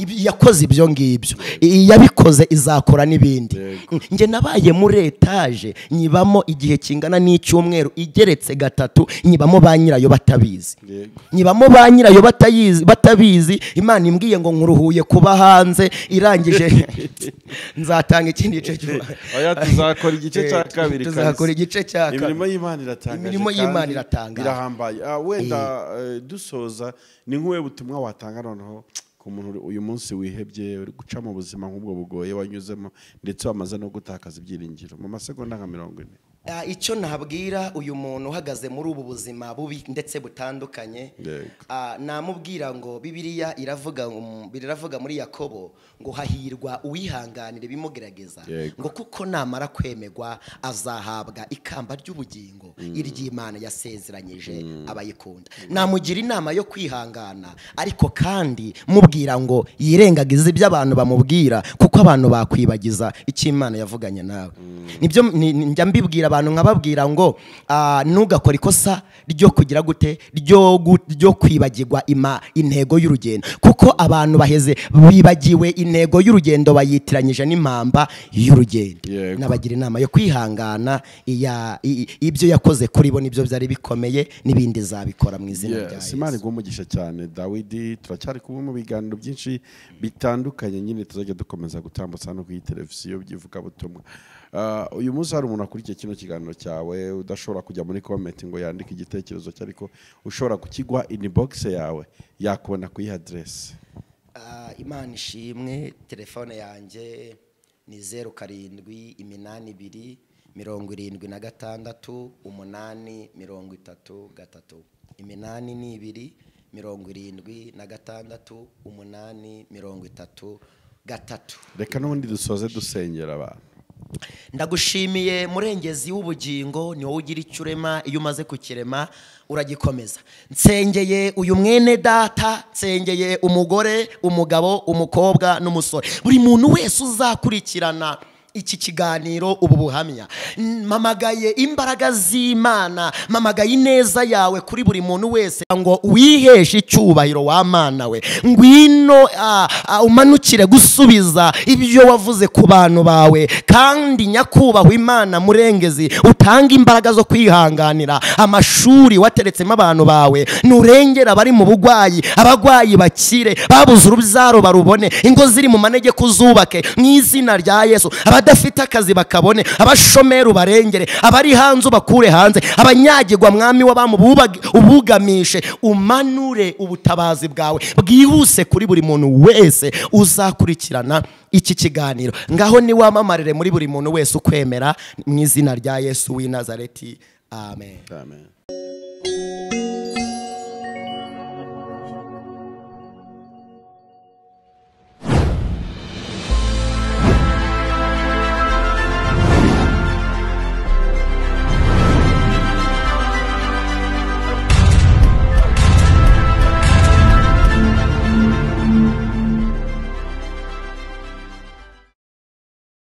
yakoze ibyo ngibyo, yabikoze izakora n'ibindi. Nge nabaye muri etaje nyibamo igihe kingana n'icyumweru, igeretse gatatu, nyibamo ba nyirayo batabizi. Batabizi. Imana imbwiye ngo nkuruhuye kuba hanze, irangije nzatanga ikindi gice tuzakora igice cya kabiri. Tuzakora igice cya kabiri. Imirimo y'Imana iratangaje. Imirimo y'Imana iratangaje. Birahambaye. Wenda dusoza, ni nk'uwe butumwa watanga noneho ku muntu uyu munsi wihebye, uri guca mu buzima nk'ubwo bugoye wanyuzemo, ndetse wamaze no gutakaza ibyiringiro, mu masegonda nka 40? Icyo nabwira uyu muntu uhagaze muri ubu buzima bubi ndetse butandukanye, namubwira ngo Bibiliya iravuga muri Yakobo ngo hahirwa uwihanganira ibimugerageza, ngo kuko namara kwemegwa azahabwa ikamba ry'ubugingo iry'Imana yasezeranyije abayikunda. Namugira inama yo kwihangana, ariko kandi mubwira ngo yirengagize ibyo abantu bamubwira, kuko abantu bakwibagiza icyo Imana yavuganye nawe. Nibyo njya mbibwira abantu, nkababwira ngo ntugakore ikosa ryo kugira gute, ryo kwibagirwa intego y'urugendo, kuko abantu baheze bibagiwe intego y'urugendo, bayitiranyije n'impamba y'urugendo. Nabagira inama yo kwihangana, ibyo yakoze kuri bo nibyo byari bikomeye, n'ibindi zabikora mu izina rya Yesu. Imana igumugisha cyane Dawidi. Turacyari kumwe mu biganiro byinshi bitandukanye, nyine tuzajya dukomeza gutambutsa no kuri televiziyo by'ivugabutumwa. Uyu munsi hari umuntu akurikiye kino kiganiro cyawe udashobora kujya muri comment ngo yandike igitekerezo cye, ariko ushobora kukigwa inbox yawe, yakubona ku address. Imana ishimwe. Telefone yanjye ni 0782 76 833. Iminani ni 2 76 833. Reka n'ubundi dusoze dusengera abantu. Ndagushimiye murengezi w'ubugingo, ni wowe ugira icyo urema, iyo umaze kukirema uragikomeza. Nsengeye uyu mwene data, nsengeye umugore, umugabo, umukobwa n'umusore, buri muntu wese uzakurikirana iki kiganiro ubu buhamya. Mamagaye imbaraga z'Imana, mamagaye ineza yawe kuri buri muntu wese, ngo wiheshe icyubahiro wa Mana we. Ngwino umanukire gusubiza ibyo wavuze ku bantu bawe, kandi nyakubahwa Imana murengezi, utanga imbaraga zo kwihanganira amashuri wateretsemo abantu bawe. Nurengera bari mu bugwayi, abagwayi bakire, babuze urubyaro barubone, ingo ziri mu manege kuzubake mu izina rya Yesu. Abadafite akazi bakabone, abashomeri ubarengere, abari hanze bakure hanze, abanyagirwa mwami w'abamu ubugamishe. Umanure ubutabazi bwawe bwihuse kuri buri muntu wese uzakurikirana iki kiganiro. Ngaho ni wamamarire muri buri muntu wese ukwemera, mu izina rya Yesu w'i Nazareti. Amen. Amen.